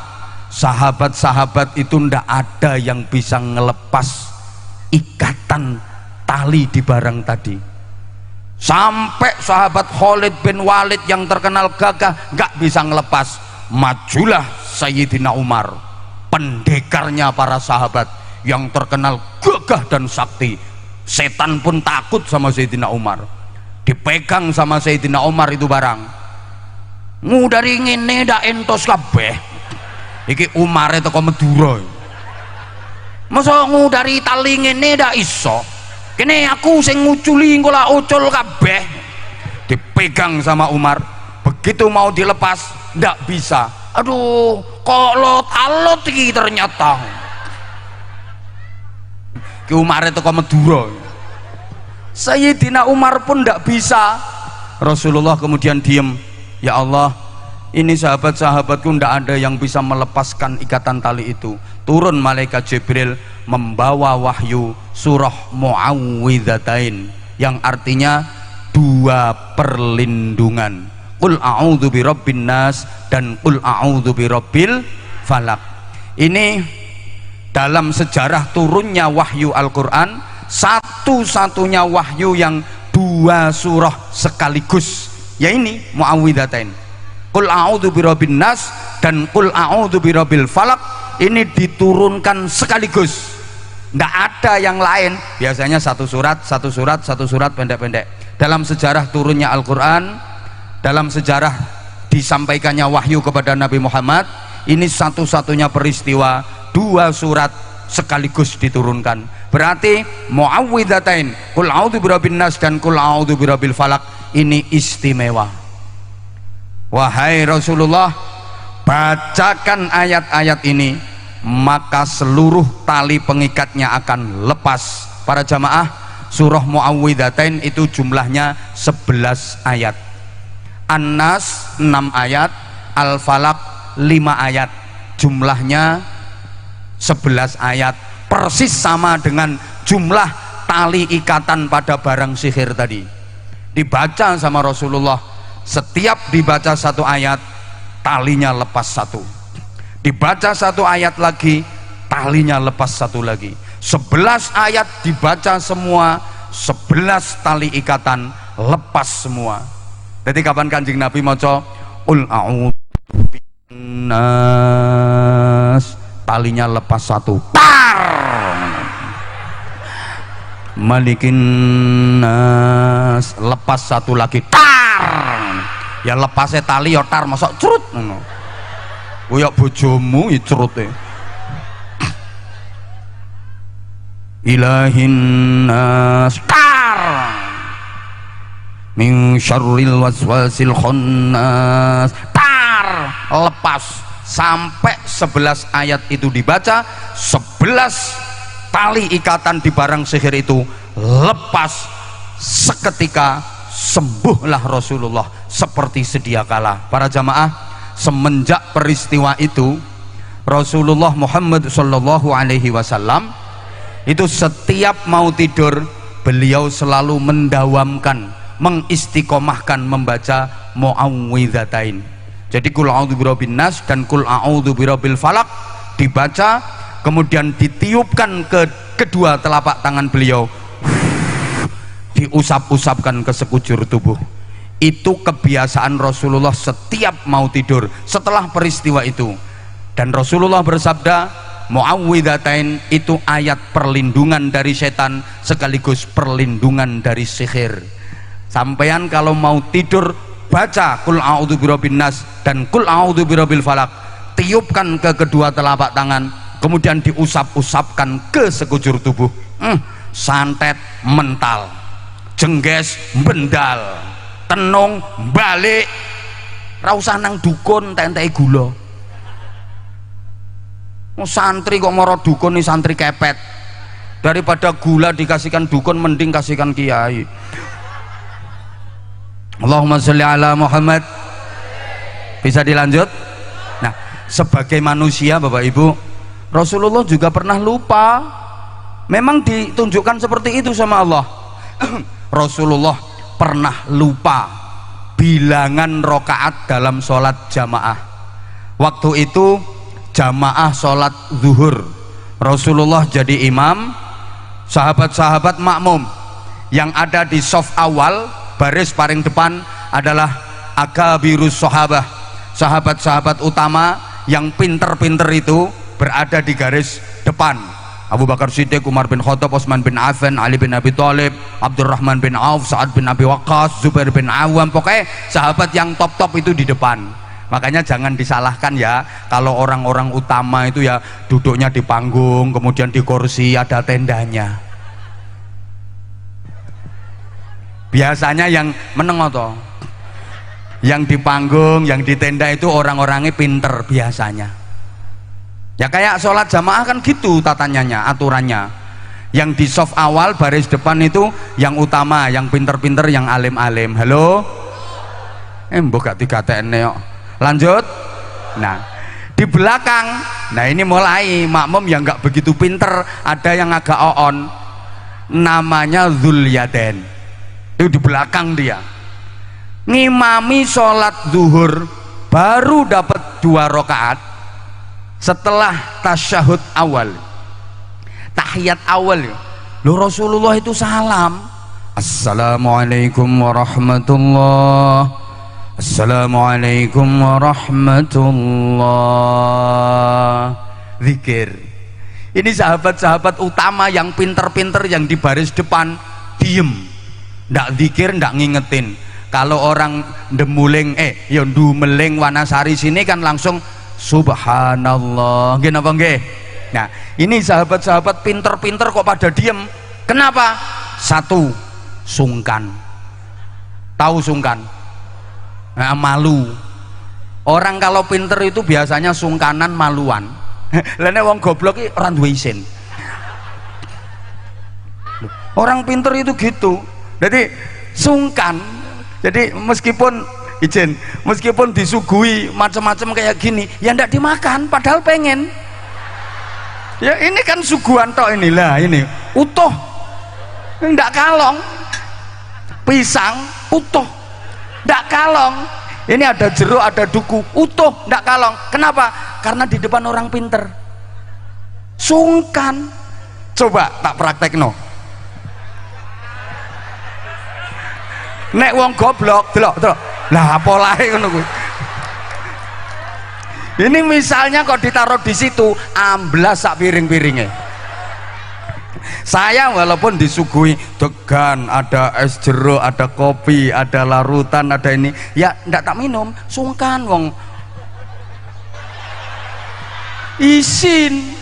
sahabat-sahabat itu ndak ada yang bisa ngelepas ikatan tali di barang tadi. Sampai sahabat Khalid bin Walid yang terkenal gagah nggak bisa ngelepas. Majulah Sayyidina Umar, pendekarnya para sahabat yang terkenal gagah dan sakti. Setan pun takut sama Sayyidina Umar. Dipegang sama Sayyidina Umar itu barang. Ngudari ngene ndak entos kabeh. Iki Umar itu kok Madura. Masa ngudari tali ngene ndak iso. Kene aku sing nguculi engko lah ucul kabeh. Dipegang sama Umar. Begitu mau dilepas ndak bisa. Aduh, kok lot-alot iki ternyata. Ki Umar itu kok Madura. Sayyidina Umar pun ndak bisa. Rasulullah kemudian diem. Ya Allah, ini sahabat-sahabatku ndak ada yang bisa melepaskan ikatan tali itu. Turun malaikat Jibril membawa wahyu surah Muawwidzatain yang artinya 2 perlindungan. Qul a'udzu birabbin nas dan qul a'udzu birabbil falaq. Ini dalam sejarah turunnya wahyu Al-Qur'an, satu-satunya wahyu yang 2 surah sekaligus, ya ini Muawwidzatain. Qul a'udzu birabbin nas dan qul a'udzu birabbil falaq, ini diturunkan sekaligus. Nggak ada yang lain. Biasanya satu surat pendek-pendek. Dalam sejarah turunnya Al-Qur'an, dalam sejarah disampaikannya wahyu kepada Nabi Muhammad, ini satu-satunya peristiwa 2 surat sekaligus diturunkan. Berarti Muawwidzatain, qul a'udzu birabbin nas dan qul a'udzu birabbil falaq, ini istimewa. Wahai Rasulullah, bacakan ayat-ayat ini, maka seluruh tali pengikatnya akan lepas. Para jamaah, surah Muawwidzatain itu jumlahnya 11 ayat. An-Nas 6 ayat, Al-Falaq 5 ayat, jumlahnya 11 ayat, persis sama dengan jumlah tali ikatan pada barang sihir tadi. Dibaca sama Rasulullah, setiap dibaca 1 ayat talinya lepas 1, dibaca 1 ayat lagi talinya lepas 1 lagi. 11 ayat dibaca semua, 11 tali ikatan lepas semua. Jadi kapan Kanjeng Nabi maca ul a'udzu binnas, talinya lepas 1, tar. Malikin nas, lepas 1 lagi, tar. Ya lepasnya tali ya tar, masuk curut ngono. Koyok bojomu ya curute. Ilahin nas, tar. Min syarril waswasil khannas, tar. Lepas sampai 11 ayat itu dibaca, 11 tali ikatan di barang sihir itu lepas. Seketika sembuhlah Rasulullah seperti sedia kala. Para jamaah, semenjak peristiwa itu Rasulullah Muhammad sallallahu alaihi wasallam itu setiap mau tidur beliau selalu mendawamkan, mengistiqomahkan membaca Muawwidzatain. Jadi qul a'udzu birabbin nas dan qul a'udzu birabbil falaq dibaca, kemudian ditiupkan ke kedua telapak tangan beliau, diusap-usapkan ke sekujur tubuh. Itu kebiasaan Rasulullah setiap mau tidur setelah peristiwa itu. Dan Rasulullah bersabda, Muawwidzatain itu ayat perlindungan dari setan sekaligus perlindungan dari sihir. Sampean kalau mau tidur baca kul a'udzu birabbin nas dan kul a'udzu birabbil falaq, tiupkan ke kedua telapak tangan, kemudian diusap-usapkan ke sekujur tubuh. Santet mental, jengges bendal, tenung balik, ra usah nang dukun entek-enteki gula. Santri kok moro dukun nih, santri kepet. Daripada gula dikasihkan dukun mending kasihkan kiai. Allahumma sholli ala Muhammad. Bisa dilanjut? Nah, sebagai manusia Bapak Ibu, Rasulullah juga pernah lupa. Memang ditunjukkan seperti itu sama Allah. Rasulullah pernah lupa bilangan rokaat dalam sholat jamaah. Waktu itu jamaah sholat zuhur, Rasulullah jadi imam, sahabat-sahabat makmum. Yang ada di shaf awal, baris paling depan adalah akabirus sahabah, sahabat-sahabat utama yang pinter-pinter itu berada di garis depan. Abu Bakar Siddiq, Umar bin Khattab, Utsman bin Affan, Ali bin Abi Thalib, Abdurrahman bin Auf, Sa'ad bin Abi Waqqas, Zubair bin Awam, pokoknya sahabat yang top-top itu di depan. Makanya jangan disalahkan ya kalau orang-orang utama itu ya duduknya di panggung, kemudian di kursi ada tendanya. Biasanya yang meneng toh, yang di panggung, yang di tenda itu orang-orangnya pinter biasanya. Ya kayak sholat jamaah kan gitu tatanyanya, aturannya. Yang di shaf awal baris depan itu yang utama, yang pinter-pinter, yang alim-alim. Halo? Mbok gak digatekne kok. Lanjut. Nah, di belakang, nah ini mulai makmum yang nggak begitu pinter, ada yang agak oon, namanya Dzulyaden. Itu di belakang dia ngimami sholat zuhur, baru dapat 2 rakaat setelah tasyahud awal, tahiyat awal. Loh, Rasulullah itu salam, assalamualaikum warahmatullahi, assalamualaikum warahmatullah, zikir. Ini sahabat-sahabat utama yang pinter-pinter yang di baris depan diem, ndak zikir, ndak ngingetin. Kalau orang ndemuling ya ndumeling Wanasari sini kan langsung subhanallah, nggih napa nggih. Nah, ini sahabat-sahabat pinter-pinter kok pada diem. Kenapa? Satu, sungkan. Tahu sungkan? Nah, malu. Orang kalau pinter itu biasanya sungkanan, maluan. Lah nek wong goblok iki ora duwe isin. Orang pinter itu gitu. Jadi sungkan. Jadi meskipun meskipun disuguhi macam-macam kayak gini, ya ndak dimakan padahal pengen. Ya ini kan suguhan tok inilah, ini utuh. Ndak kalong. Pisang utuh. Ndak kalong. Ini ada jeruk, ada duku, utuh, ndak kalong. Kenapa? Karena di depan orang pinter. Sungkan. Coba tak praktekno. Nek wong goblok, delok. Lah polahe ngono kuwi. Ini misalnya kok ditaruh di situ, amblas sak piring-piringnya. Saya walaupun disuguhi degan, ada es jeruk, ada kopi, ada larutan, ada ini, ya ndak tak minum, sungkan wong. Isin.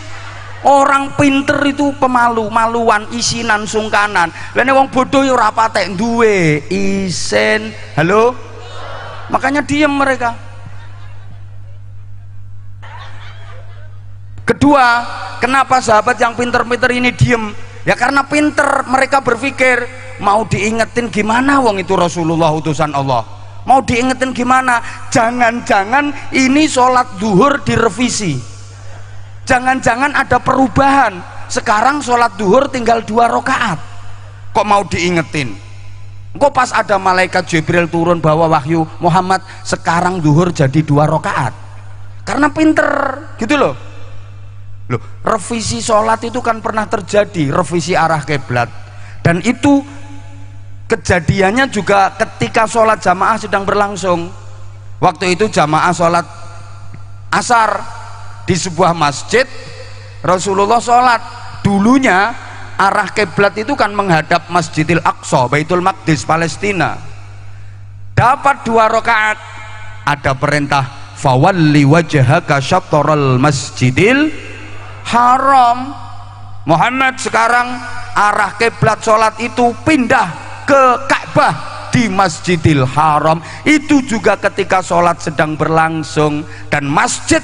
Orang pinter itu pemalu, maluan, isinan, sungkanan. Lene wong bodoh yo ora patek duwe isin. Halo? Makanya diem mereka. Kedua, kenapa sahabat yang pinter-pinter ini diem? Ya karena pinter, mereka berpikir mau diingetin gimana wong itu Rasulullah utusan Allah. Mau diingetin gimana? Jangan-jangan ini sholat zuhur direvisi. Jangan-jangan ada perubahan. Sekarang sholat duhur tinggal 2 rakaat. Kok mau diingetin? Kok pas ada malaikat Jibril turun bawa wahyu, Muhammad sekarang duhur jadi 2 rakaat. Karena pinter, gitu loh. Loh, revisi sholat itu kan pernah terjadi, revisi arah kiblat. Dan itu kejadiannya juga ketika sholat jamaah sedang berlangsung. Waktu itu jamaah sholat asar di sebuah masjid, Rasulullah sholat dulunya arah kiblat itu kan menghadap Masjidil Aqsa, Baitul Maqdis, Palestina. Dapat 2 rakaat, ada perintah fawalli wajhaka syatral masjidil haram. Muhammad sekarang arah kiblat sholat itu pindah ke Ka'bah di Masjidil Haram. Itu juga ketika sholat sedang berlangsung dan masjid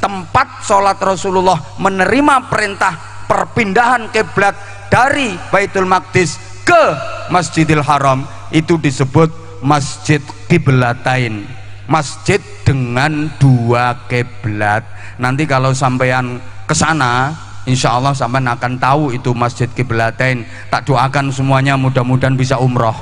tempat sholat Rasulullah menerima perintah perpindahan kiblat dari Baitul Maqdis ke Masjidil Haram itu disebut Masjid Qiblatain, masjid dengan 2 kiblat. Nanti kalau sampean ke sana insya Allah sampean akan tahu itu Masjid Qiblatain. Tak doakan semuanya mudah-mudahan bisa umroh.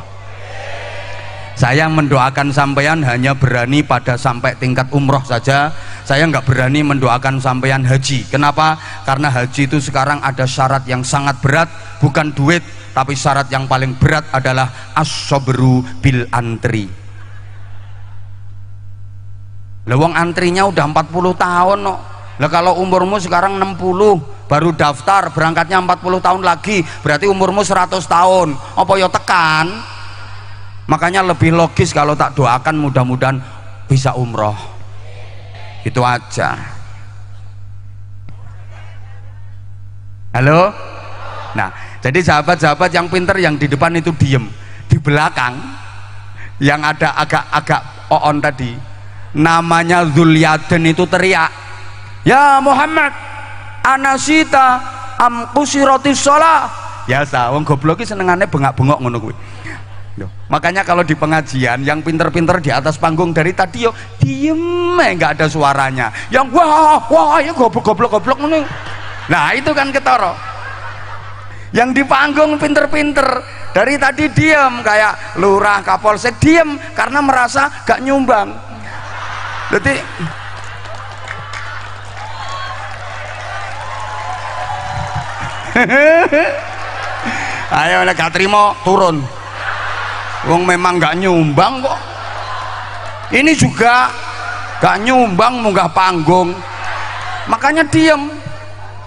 Saya mendoakan sampean hanya berani pada sampai tingkat umroh saja. Saya nggak berani mendoakan sampean haji. Kenapa? Karena haji itu sekarang ada syarat yang sangat berat, bukan duit, tapi syarat yang paling berat adalah as-sabru bil antri. Lewong antrinya udah 40 tahun no. Lah kalau umurmu sekarang 60 baru daftar, berangkatnya 40 tahun lagi, berarti umurmu 100 tahun. Apa ya tekan? Makanya lebih logis kalau tak doakan mudah-mudahan bisa umroh. Itu aja. Halo? Nah, jadi sahabat-sahabat yang pinter yang di depan itu diem, di belakang yang ada agak-agak on tadi namanya Dzulyaden itu teriak, ya Muhammad anasita am qusiratis shalah. Biasa wong goblok iki senengane bengak-bengok ngono kuwi. Makanya kalau di pengajian yang pinter-pinter di atas panggung dari tadi yo diem nggak ada suaranya, yang wah ya goblok ngono. Nah itu kan ketara. Yang di panggung pinter-pinter dari tadi diem kayak lurah kapolsek, diem karena merasa gak nyumbang. Jadi ayo nek gak trimo turun. Wong memang gak nyumbang kok. Ini juga gak nyumbang munggah panggung. Makanya diem.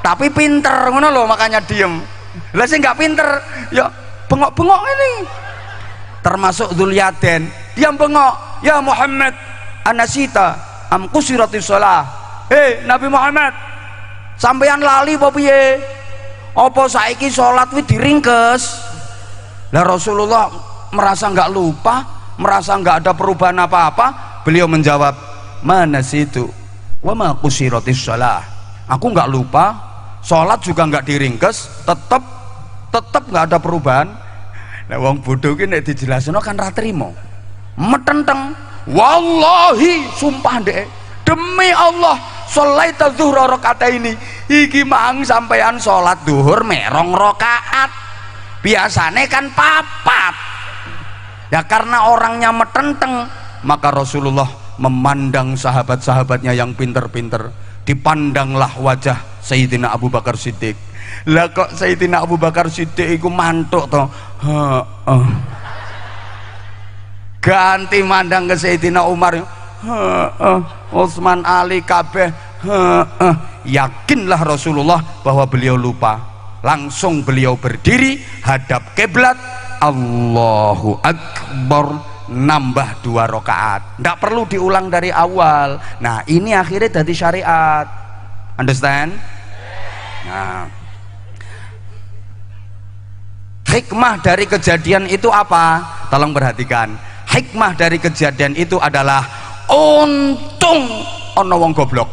Tapi pinter ngono lho, makanya diem. Lah sing gak pinter ya bengok-bengok ini. Termasuk Dzulyaden, diam bengok. Ya Muhammad anasita am qusiratis shalah. Hei Nabi Muhammad, sampeyan lali apa piye? Apa saiki salat kuwi diringkes? Lah Rasulullah merasa nggak lupa, merasa nggak ada perubahan apa-apa. Beliau menjawab, mana situ wa ma qusiratis shalah. Aku nggak lupa, sholat juga nggak diringkes, tetap nggak ada perubahan. Nah wong bodoh ki nek dijelasno kan ra trimo, metenteng. Wallahi sumpah dek, demi Allah sholaita dzuhra rakaataini, iki mang sampean sholat duhur merong rakaat, biasane kan papat. Ya karena orangnya metenteng, maka Rasulullah memandang sahabat-sahabatnya yang pinter-pinter. Dipandanglah wajah Sayyidina Abu Bakar Siddiq. Lah kok Sayyidina Abu Bakar Siddiq iku mantuk to. Ganti mandang ke Sayyidina Umar. Utsman, Ali, kabeh. Yakinlah Rasulullah bahwa beliau lupa. Langsung beliau berdiri hadap kiblat, Allahu Akbar, nambah 2 rakaat. Tidak perlu diulang dari awal. Nah ini akhirnya jadi syariat. Understand? Nah, hikmah dari kejadian itu apa? Tolong perhatikan. Hikmah dari kejadian itu adalah untung ono wong goblok.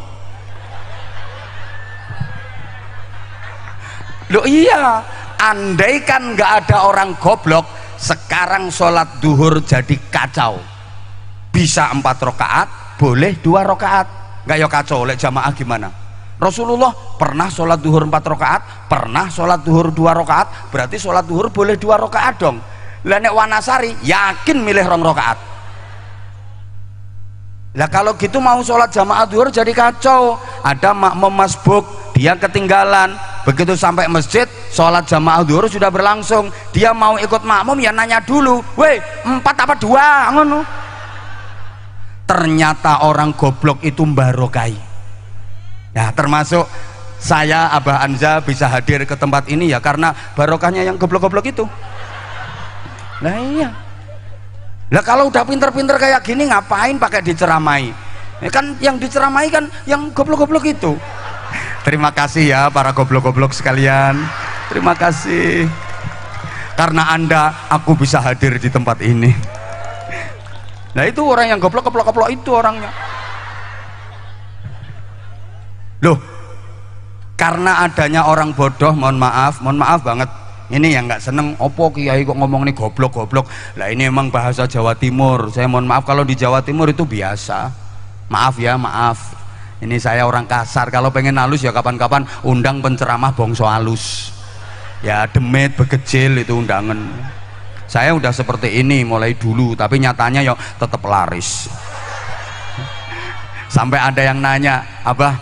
Loh iya, andaikan nggak ada orang goblok, sekarang sholat duhur jadi kacau. Bisa 4 rakaat, boleh 2 rakaat. Nggak ya kacau, oleh jamaah gimana? Rasulullah pernah sholat duhur 4 rakaat, pernah sholat duhur 2 rakaat, berarti sholat duhur boleh 2 rakaat dong. Lah nek Wanasari yakin milih 2 rakaat. Lah kalau gitu mau sholat jamaah duhur jadi kacau. Ada makmum masbuk, dia ketinggalan. Begitu sampai masjid, sholat jamaah duhur sudah berlangsung. Dia mau ikut makmum ya nanya dulu, weh 4 apa 2? Ngono. Ternyata orang goblok itu mbarokai. Ya termasuk saya Abah Anza bisa hadir ke tempat ini ya karena barokahnya yang goblok-goblok itu. Nah iya. Lah kalau udah pinter-pinter kayak gini ngapain pakai diceramai? Kan yang diceramai kan yang goblok-goblok itu. Terima kasih ya para goblok-goblok sekalian. Terima kasih. Karena Anda aku bisa hadir di tempat ini. Nah itu orang yang goblok-goblok itu orangnya. Loh, karena adanya orang bodoh, mohon maaf banget. Ini yang nggak seneng, opo kiai kok ngomong nih goblok-goblok. Lah ini emang bahasa Jawa Timur. Saya mohon maaf kalau di Jawa Timur itu biasa. Maaf ya, maaf. Ini saya orang kasar. Kalau pengen halus ya kapan-kapan undang penceramah bongso halus. Ya demit, begejil itu undangan. Saya udah seperti ini mulai dulu, tapi nyatanya ya tetap laris. Sampai ada yang nanya, Abah,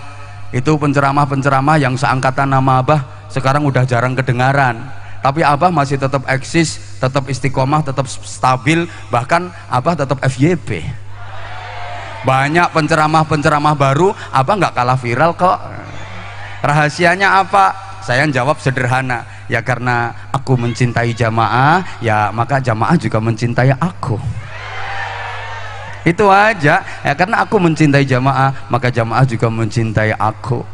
itu penceramah-penceramah yang seangkatan nama Abah sekarang udah jarang kedengaran, tapi Abah masih tetap eksis, tetap istiqomah, tetap stabil, bahkan Abah tetap FYP. Banyak penceramah-penceramah baru, Abah nggak kalah viral kok. Rahasianya apa? Saya jawab sederhana, ya karena aku mencintai jamaah, ya maka jamaah juga mencintai aku. Itu aja, ya karena aku mencintai jamaah, maka jamaah juga mencintai aku.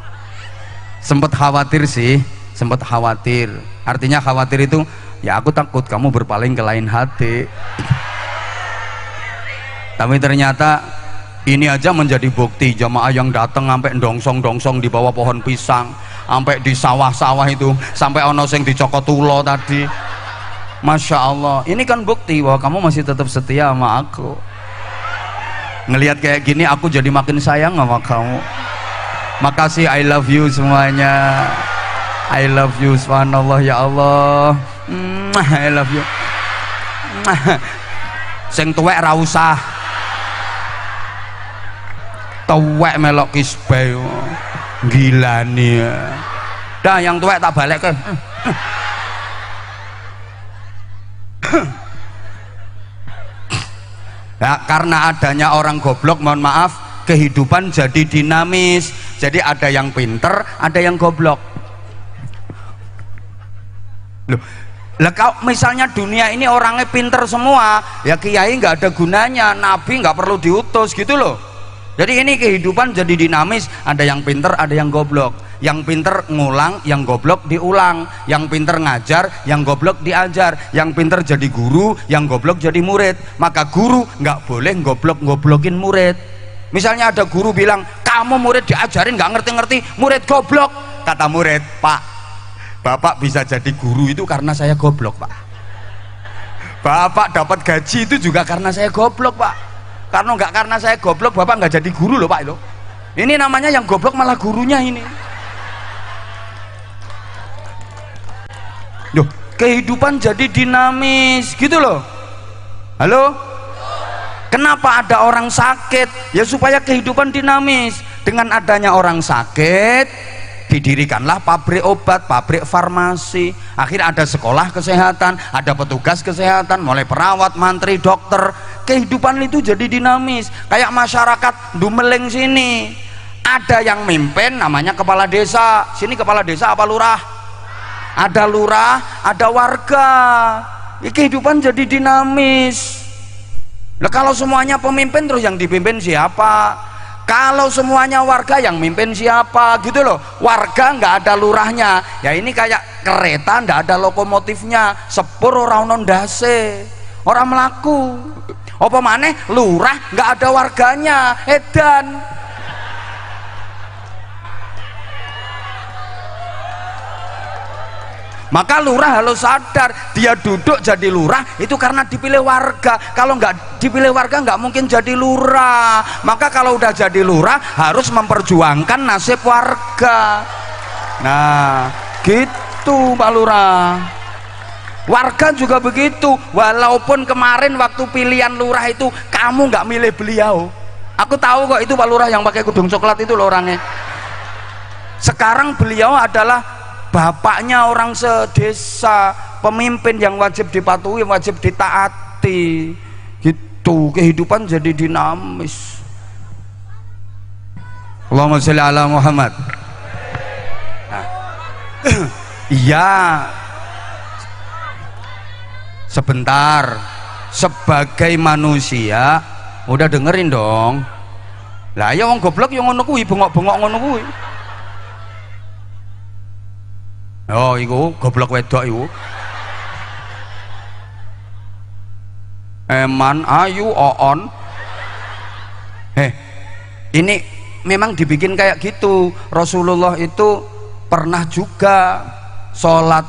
Sempat khawatir sih, sempat khawatir. Artinya khawatir itu, ya aku takut kamu berpaling ke lain hati. Tapi ternyata ini aja menjadi bukti jamaah yang datang sampai dongsong-dongsong di bawah pohon pisang, sampai di sawah-sawah itu, sampai ono sing dicokot ulo tadi. Masya Allah, ini kan bukti bahwa kamu masih tetap setia sama aku. Ngelihat kayak gini aku jadi makin sayang sama kamu. Makasih, I love you semuanya. I love you, subhanallah, ya Allah. I love you. Sing tuwek ra usah. Tuwek melok kisbeh. Gila nih. Dah yang tuwek tak balik ke. Ya, karena adanya orang goblok, mohon maaf, kehidupan jadi dinamis. Jadi ada yang pinter, ada yang goblok. Loh, lah kalau misalnya dunia ini orangnya pinter semua, ya kiai nggak ada gunanya, nabi nggak perlu diutus gitu loh. Jadi ini kehidupan jadi dinamis, ada yang pinter, ada yang goblok. Yang pinter ngulang, yang goblok diulang. Yang pinter ngajar, yang goblok diajar. Yang pinter jadi guru, yang goblok jadi murid. Maka guru nggak boleh goblok-goblokin murid. Misalnya ada guru bilang, kamu murid diajarin nggak ngerti-ngerti, murid goblok. Kata murid, Pak, Bapak bisa jadi guru itu karena saya goblok, Pak. Bapak dapat gaji itu juga karena saya goblok, Pak. Karena nggak karena saya goblok, Bapak nggak jadi guru loh, Pak. Itu ini namanya yang goblok malah gurunya ini. Loh, kehidupan jadi dinamis gitu loh. Halo? Kenapa ada orang sakit? Ya supaya kehidupan dinamis. Dengan adanya orang sakit, didirikanlah pabrik obat, pabrik farmasi. Akhirnya ada sekolah kesehatan, ada petugas kesehatan, mulai perawat, mantri, dokter. Kehidupan itu jadi dinamis. Kayak masyarakat Dumeling sini, ada yang mimpin namanya kepala desa. Sini kepala desa apa lurah? Ada lurah, ada warga. Kehidupan jadi dinamis. Nah, kalau semuanya pemimpin, terus yang dipimpin siapa? Kalau semuanya warga, yang mimpin siapa? Gitu loh. Warga nggak ada lurahnya. Ya ini kayak kereta nggak ada lokomotifnya, sepur orang nondase, orang melaku. Apa maneh lurah nggak ada warganya, edan. Maka lurah harus sadar, dia duduk jadi lurah itu karena dipilih warga. Kalau nggak dipilih warga nggak mungkin jadi lurah. Maka kalau udah jadi lurah harus memperjuangkan nasib warga. Nah gitu Pak Lurah. Warga juga begitu. Walaupun kemarin waktu pilihan lurah itu kamu nggak milih beliau, aku tahu kok itu Pak Lurah yang pakai kudung coklat itu loh orangnya. Sekarang beliau adalah bapaknya orang sedesa, pemimpin yang wajib dipatuhi, wajib ditaati. Gitu, kehidupan jadi dinamis. Allahumma sholli ala Muhammad. Iya, sebentar, sebagai manusia udah dengerin dong. Lah ya wong goblok yang ngono kuwi, bengok-bengok ngono kuwi. Oh iku goblok wedok iku. Eman, Ayu, Oon. Ini memang dibikin kayak gitu. Rasulullah itu pernah juga sholat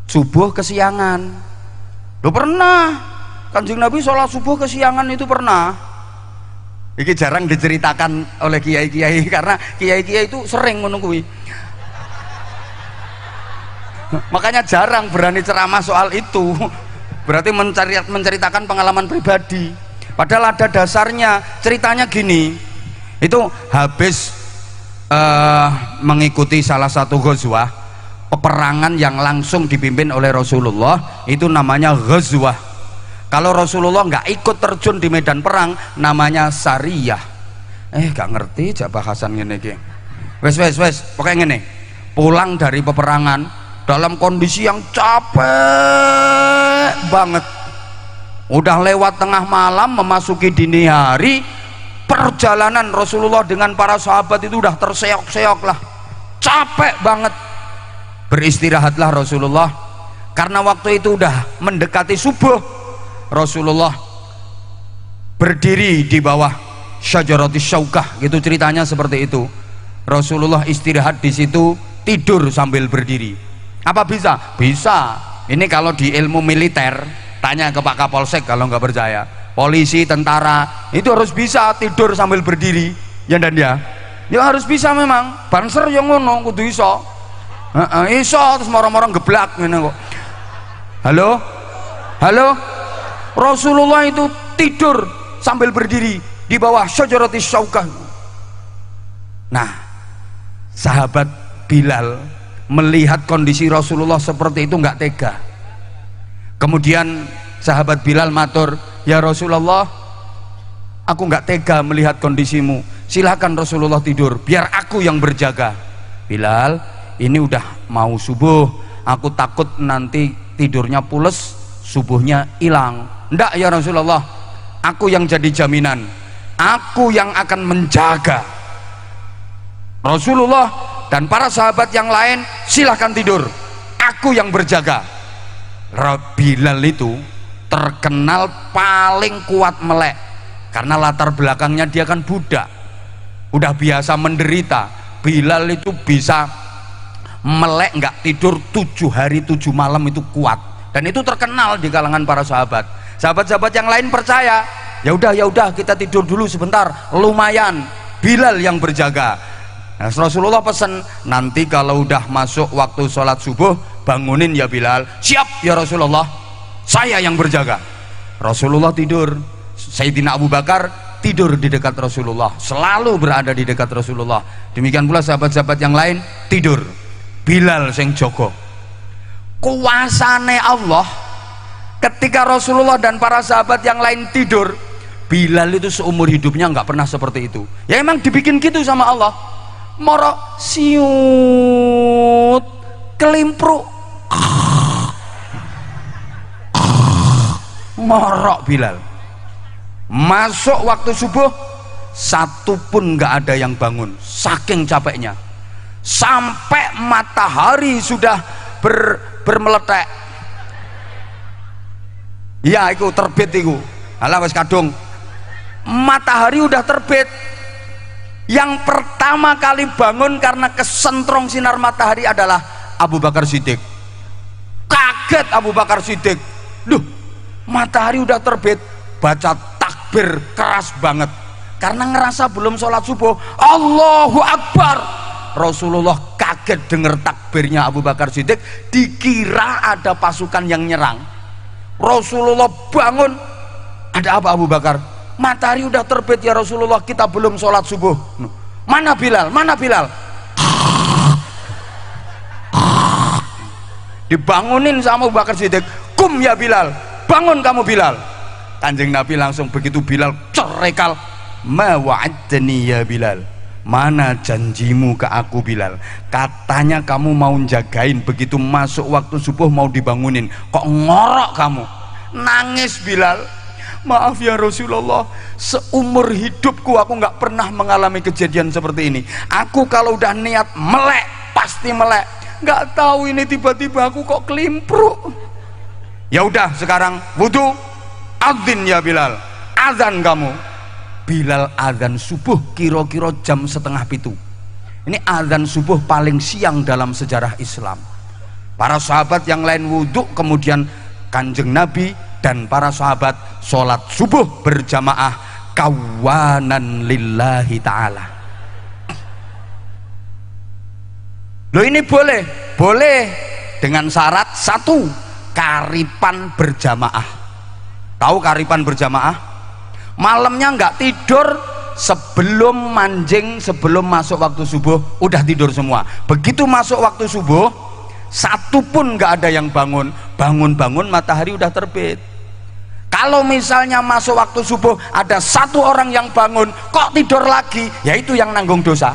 subuh kesiangan. Lo pernah? Kanjeng Nabi sholat subuh kesiangan itu pernah. Ini jarang diceritakan oleh kiai-kiai karena kiai-kiai itu sering menunggui. Makanya jarang berani ceramah soal itu. Berarti menceritakan pengalaman pribadi. Padahal ada dasarnya. Ceritanya gini, itu habis mengikuti salah satu ghazwah, peperangan yang langsung dipimpin oleh Rasulullah, itu namanya ghazwah. Kalau Rasulullah nggak ikut terjun di medan perang, namanya sariyah. Gak ngerti jak bahasan ngene iki. Wes pokoknya ngene. Pulang dari peperangan dalam kondisi yang capek banget, udah lewat tengah malam memasuki dini hari, perjalanan Rasulullah dengan para sahabat itu udah terseok-seok lah, capek banget. Beristirahatlah Rasulullah karena waktu itu udah mendekati subuh. Rasulullah berdiri di bawah syajaratis syaukah, gitu ceritanya seperti itu. Rasulullah istirahat di situ, tidur sambil berdiri. Apa bisa? Bisa. Ini kalau di ilmu militer, tanya ke Pak Kapolsek kalau nggak percaya. Polisi, tentara, itu harus bisa tidur sambil berdiri, ya dan ya. Ya harus bisa memang. Banser yang ngono kudu iso. Iso terus morong-morong geblak ngene kok. Halo? Halo? Rasulullah itu tidur sambil berdiri di bawah syajaratis syaukah. Nah, sahabat Bilal melihat kondisi Rasulullah seperti itu nggak tega. Kemudian sahabat Bilal matur, ya Rasulullah, aku nggak tega melihat kondisimu, silakan Rasulullah tidur biar aku yang berjaga. Bilal, ini udah mau subuh, aku takut nanti tidurnya pules, subuhnya hilang. Ndak ya Rasulullah, aku yang jadi jaminan, aku yang akan menjaga. Rasulullah dan para sahabat yang lain silahkan tidur, aku yang berjaga. Bilal itu terkenal paling kuat melek karena latar belakangnya dia kan budak, udah biasa menderita. Bilal itu bisa melek nggak tidur 7 hari 7 malam, itu kuat, dan itu terkenal di kalangan para sahabat. Sahabat-sahabat yang lain percaya, ya udah kita tidur dulu sebentar, lumayan Bilal yang berjaga. Nah, Rasulullah pesan, nanti kalau udah masuk waktu sholat subuh bangunin ya Bilal. Siap ya Rasulullah, saya yang berjaga. Rasulullah tidur, Sayyidina Abu Bakar tidur di dekat Rasulullah, selalu berada di dekat Rasulullah. Demikian pula sahabat-sahabat yang lain tidur, Bilal sing jogo. Kuasane Allah, ketika Rasulullah dan para sahabat yang lain tidur, Bilal itu seumur hidupnya nggak pernah seperti itu. Ya emang dibikin gitu sama Allah. Moro siut kelimpruk morok Bilal. Masuk waktu subuh, satu pun nggak ada yang bangun, saking capeknya. Sampai matahari sudah bermeletek. Ya itu terbit itu. Alah wis kadung. Matahari udah terbit. Yang pertama kali bangun karena kesentrong sinar matahari adalah Abu Bakar Siddiq. Kaget Abu Bakar Siddiq. Duh, matahari udah terbit. Baca takbir keras banget karena ngerasa belum sholat subuh. Allahu Akbar. Rasulullah kaget dengar takbirnya Abu Bakar Siddiq, dikira ada pasukan yang nyerang. Rasulullah bangun. Ada apa Abu Bakar? Matahari udah terbit ya Rasulullah, kita belum sholat subuh. Mana Bilal? Mana Bilal? Dibangunin sama Abu Bakar Siddiq. Kum ya Bilal, bangun kamu Bilal. Kanjeng Nabi langsung begitu Bilal cerekal, ma wa'adtani ya Bilal, mana janjimu ke aku Bilal? Katanya kamu mau jagain, begitu masuk waktu subuh mau dibangunin, kok ngorok kamu? Nangis Bilal. Maaf ya Rasulullah, seumur hidupku aku nggak pernah mengalami kejadian seperti ini. Aku kalau udah niat melek pasti melek, nggak tahu ini tiba-tiba aku kok kelimpruk. Ya udah sekarang wudu, adzin ya Bilal, azan kamu. Bilal azan subuh kira-kira jam 6:30. Ini azan subuh paling siang dalam sejarah Islam. Para sahabat yang lain wudu, kemudian Kanjeng Nabi dan para sahabat sholat subuh berjamaah kawanan lillahi ta'ala. Loh ini boleh dengan syarat satu, karipan berjamaah. Tahu karipan berjamaah? Malamnya nggak tidur, sebelum manjing, sebelum masuk waktu subuh udah tidur semua. Begitu masuk waktu subuh, satu pun nggak ada yang bangun. Bangun-bangun matahari udah terbit. Kalau misalnya masuk waktu subuh ada satu orang yang bangun kok tidur lagi, yaitu yang nanggung dosa.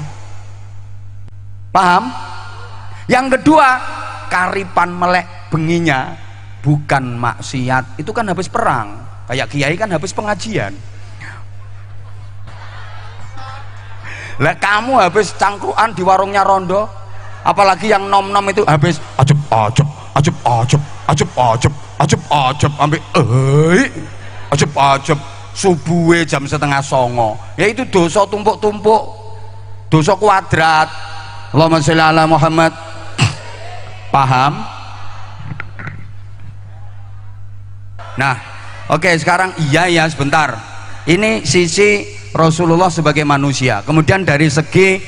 Paham? Yang kedua, karipan melek benginya bukan maksiat, itu kan habis perang. Kayak kiai kan habis pengajian. Lah kamu habis cangkruan di warungnya Rondo, apalagi yang nom-nom itu habis ajep ambil ajep subuhe jam 8:30. Ya itu dosa tumpuk-tumpuk, dosa kuadrat. Allahumma sholli ala Muhammad. Paham? Nah, oke, sekarang iya sebentar. Ini sisi Rasulullah sebagai manusia. Kemudian dari segi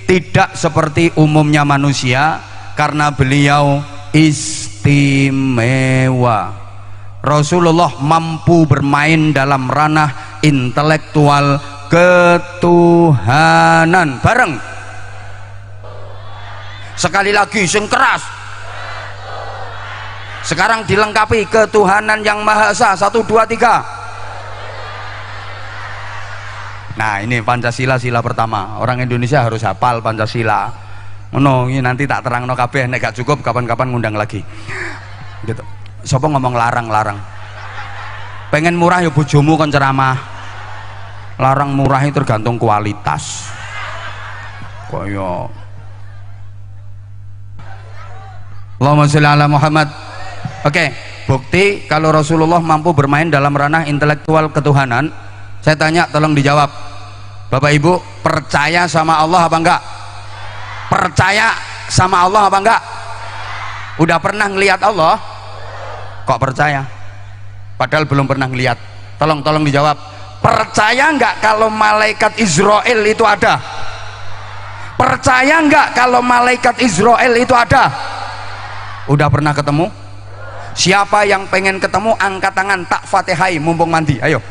tidak seperti umumnya manusia, karena beliau istimewa. Rasulullah mampu bermain dalam ranah intelektual ketuhanan. Bareng. Sekali lagi sing keras. Sekarang dilengkapi ketuhanan yang Maha Esa. 1, 2, 3. Nah ini Pancasila, sila pertama. Orang Indonesia harus hafal Pancasila. Ini nanti tak terang no kabeh, nek gak cukup kapan-kapan ngundang lagi. Gitu. Siapa ngomong larang? Pengen murah ya bojomu kon ceramah. Larang murah itu tergantung kualitas. Koyo Allahumma sholli ala Muhammad. Oke, bukti kalau Rasulullah mampu bermain dalam ranah intelektual ketuhanan. Saya tanya, tolong dijawab. Bapak Ibu percaya sama Allah apa enggak? Percaya sama Allah apa enggak? Udah pernah ngelihat Allah? Kok percaya? Padahal belum pernah ngelihat. Tolong dijawab. Percaya enggak kalau malaikat Israel itu ada? Percaya enggak kalau malaikat Israel itu ada? Udah pernah ketemu? Siapa yang pengen ketemu angkat tangan, tak fatihai mumpung mandi. Ayo.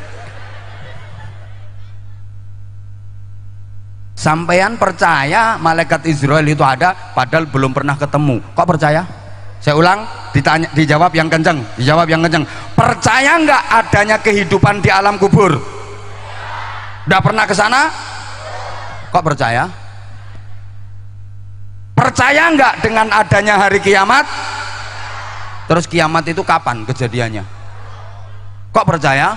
Sampean percaya malaikat Israel itu ada padahal belum pernah ketemu, kok percaya? Saya ulang, dijawab yang kenceng, percaya nggak adanya kehidupan di alam kubur? Udah pernah ke sana? Kok percaya? Percaya nggak dengan adanya hari kiamat? Terus kiamat itu kapan kejadiannya? Kok percaya?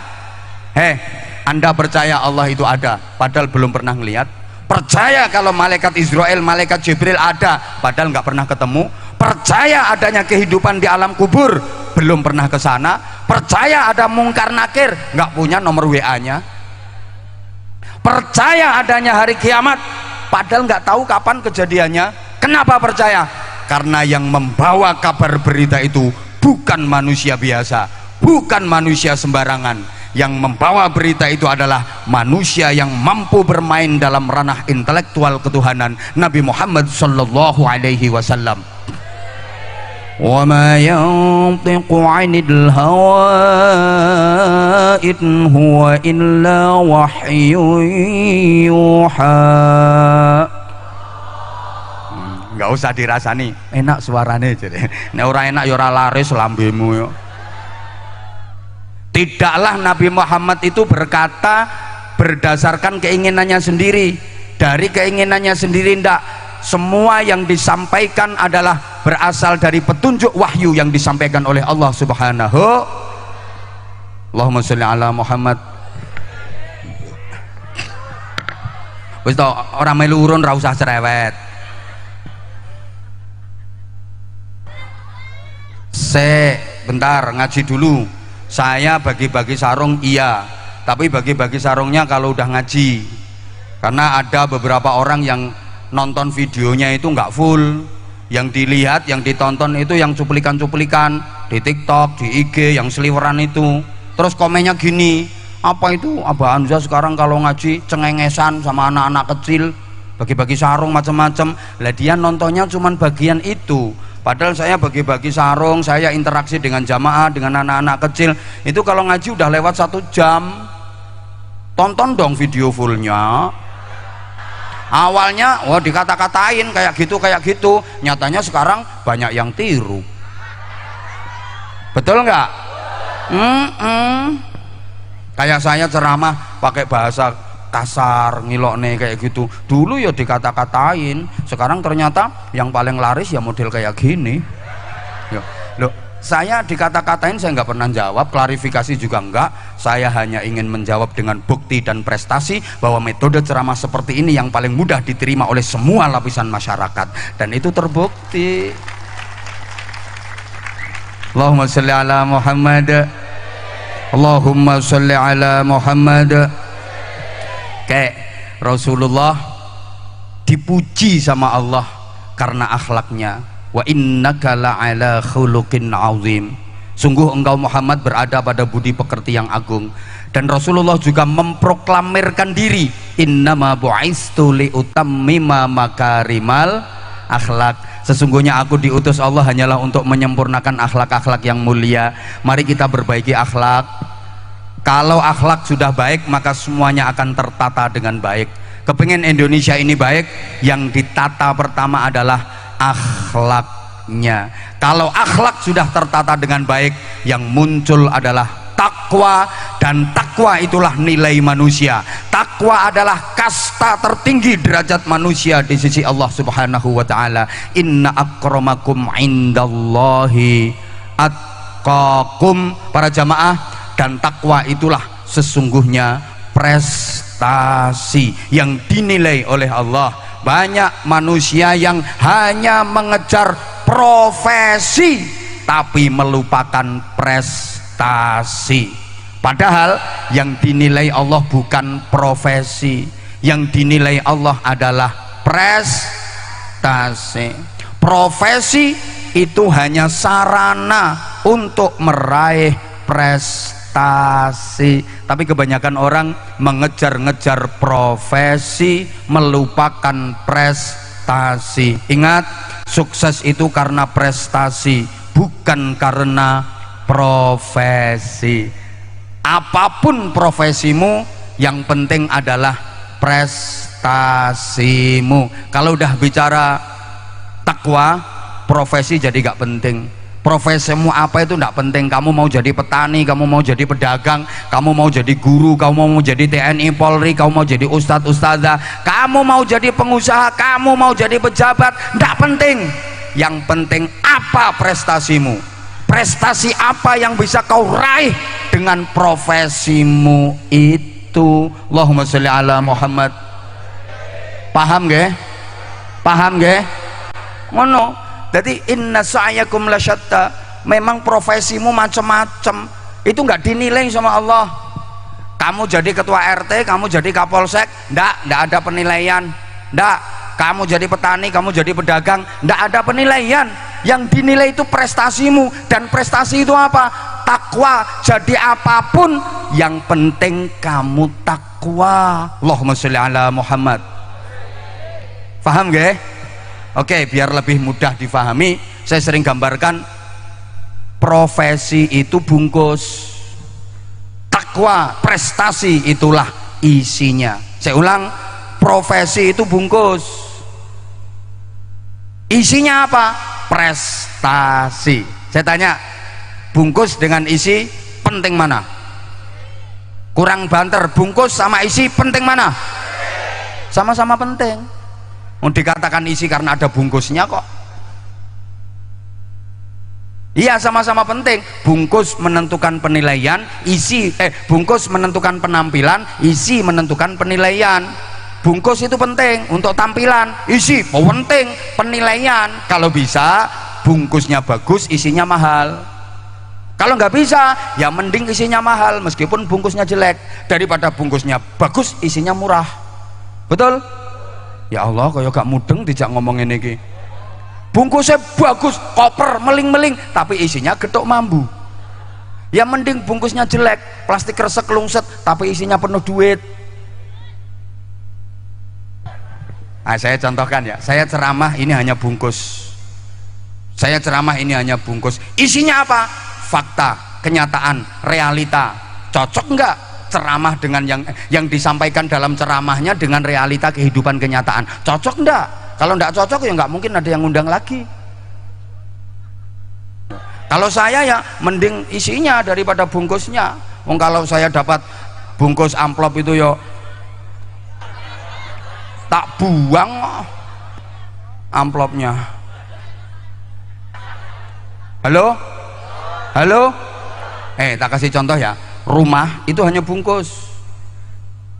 Anda percaya Allah itu ada padahal belum pernah ngelihat? Percaya kalau malaikat Israel, malaikat Jibril ada padahal nggak pernah ketemu? Percaya adanya kehidupan di alam kubur, belum pernah ke sana? Percaya ada mungkar nakir, nggak punya nomor WA-nya? Percaya adanya hari kiamat padahal nggak tahu kapan kejadiannya? Kenapa percaya? Karena yang membawa kabar berita itu bukan manusia biasa, bukan manusia sembarangan. Yang membawa berita itu adalah manusia yang mampu bermain dalam ranah intelektual ketuhanan, Nabi Muhammad sallallahu alaihi wasallam. Wa ma yantiqu 'anil hawa in huwa illa wahyun yuha. Enggak usah dirasani, enak suarane jadi. Nek ora enak ya ora laris lambemu yo. Tidaklah Nabi Muhammad itu berkata berdasarkan keinginannya sendiri, dari keinginannya sendiri, ndak. Semua yang disampaikan adalah berasal dari petunjuk wahyu yang disampaikan oleh Allah Subhanahu. Allahumma sholli ala Muhammad. Wis to, ora melu urun ra usah cerewet. Bentar, ngaji dulu. Saya bagi-bagi sarung iya, tapi bagi-bagi sarungnya kalau udah ngaji. Karena ada beberapa orang yang nonton videonya itu nggak full, yang dilihat, yang ditonton itu yang cuplikan-cuplikan di TikTok, di IG, yang seliweran itu. Terus komennya gini, apa itu Abah Hamzah sekarang kalau ngaji cengengesan sama anak-anak kecil, bagi-bagi sarung macam-macam. Lah dia nontonnya cuman bagian itu. Padahal saya bagi-bagi sarung, saya interaksi dengan jamaah, dengan anak-anak kecil. Itu kalau ngaji udah lewat 1 jam. Tonton dong video fullnya. Awalnya, wah dikata-katain kayak gitu. Nyatanya sekarang banyak yang tiru. Betul nggak? Kayak saya ceramah pakai bahasa kasar, ngilokne kayak gitu. Dulu ya dikata-katain, sekarang ternyata yang paling laris ya model kayak gini. Ya, loh, saya dikata-katain saya nggak pernah jawab, klarifikasi juga enggak. Saya hanya ingin menjawab dengan bukti dan prestasi bahwa metode ceramah seperti ini yang paling mudah diterima oleh semua lapisan masyarakat, dan itu terbukti. Allahumma sholli ala Muhammad. Allahumma sholli ala Muhammad. Kayak Rasulullah dipuji sama Allah karena akhlaknya. Wa innaka la'ala khuluqin azim. Sungguh engkau Muhammad berada pada budi pekerti yang agung. Dan Rasulullah juga memproklamirkan diri, innama bu'istu liutammima makarimal akhlak. Sesungguhnya aku diutus Allah hanyalah untuk menyempurnakan akhlak-akhlak yang mulia. Mari kita perbaiki akhlak. Kalau akhlak sudah baik, maka semuanya akan tertata dengan baik. Kepingin Indonesia ini baik, yang ditata pertama adalah akhlaknya. Kalau akhlak sudah tertata dengan baik, yang muncul adalah takwa, dan takwa itulah nilai manusia. Takwa adalah kasta tertinggi derajat manusia di sisi Allah Subhanahu wa taala. Inna akramakum indallahi atqakum. Para jamaah, dan takwa itulah sesungguhnya prestasi yang dinilai oleh Allah. Banyak manusia yang hanya mengejar profesi tapi melupakan prestasi. Padahal yang dinilai Allah bukan profesi, yang dinilai Allah adalah prestasi. Profesi itu hanya sarana untuk meraih prestasi. Tapi kebanyakan orang mengejar-ngejar profesi, melupakan prestasi. Ingat, sukses itu karena prestasi, bukan karena profesi. Apapun profesimu, yang penting adalah prestasimu. Kalau udah bicara takwa, profesi jadi gak penting. Profesimu apa itu tidak penting. Kamu mau jadi petani, kamu mau jadi pedagang, kamu mau jadi guru, kamu mau jadi TNI Polri, kamu mau jadi ustadz ustadzah, kamu mau jadi pengusaha, kamu mau jadi pejabat, tidak penting. Yang penting apa prestasimu, prestasi apa yang bisa kau raih dengan profesimu itu. Allahumma sholli ala Muhammad. Paham gak? Paham gak? Ngono. Jadi inna sa'yakum lasyatta. Memang profesimu macam-macam, itu nggak dinilai sama Allah. Kamu jadi ketua RT, kamu jadi kapolsek, ndak ada penilaian. Ndak. Kamu jadi petani, kamu jadi pedagang, ndak ada penilaian. Yang dinilai itu prestasimu. Dan prestasi itu apa? Takwa. Jadi apapun, yang penting kamu takwa. Allahumma sholli ala Muhammad. Paham gak? Oke, biar lebih mudah difahami, saya sering gambarkan profesi itu bungkus, takwa, prestasi itulah isinya. Saya ulang, profesi itu bungkus, isinya apa? Prestasi. Saya tanya, bungkus dengan isi penting mana? Kurang banter, bungkus sama isi penting mana? sama-sama penting. Mau dikatakan isi karena ada bungkusnya kok. Iya, sama-sama penting. Bungkus menentukan penilaian, bungkus menentukan penampilan, isi menentukan penilaian. Bungkus itu penting untuk tampilan, isi penting penilaian. Kalau bisa bungkusnya bagus, isinya mahal. Kalau nggak bisa, ya mending isinya mahal meskipun bungkusnya jelek daripada bungkusnya bagus, isinya murah. Betul? Ya Allah, kaya gak mudeng dijak ngomongin ini. Bungkusnya bagus, koper meling-meling, tapi isinya getuk mambu. Ya mending bungkusnya jelek, plastik resek lungset, tapi isinya penuh duit. Nah, saya contohkan ya, saya ceramah ini hanya bungkus. Saya ceramah ini hanya bungkus. Isinya apa? Fakta, kenyataan, realita. Cocok enggak ceramah dengan yang disampaikan dalam ceramahnya dengan realita kehidupan kenyataan? Cocok enggak? Kalau enggak cocok ya enggak mungkin ada yang ngundang lagi. Kalau saya ya mending isinya daripada bungkusnya. Kalau saya dapat bungkus amplop itu ya tak buang amplopnya. Halo? Halo? Tak kasih contoh ya. Rumah itu hanya bungkus.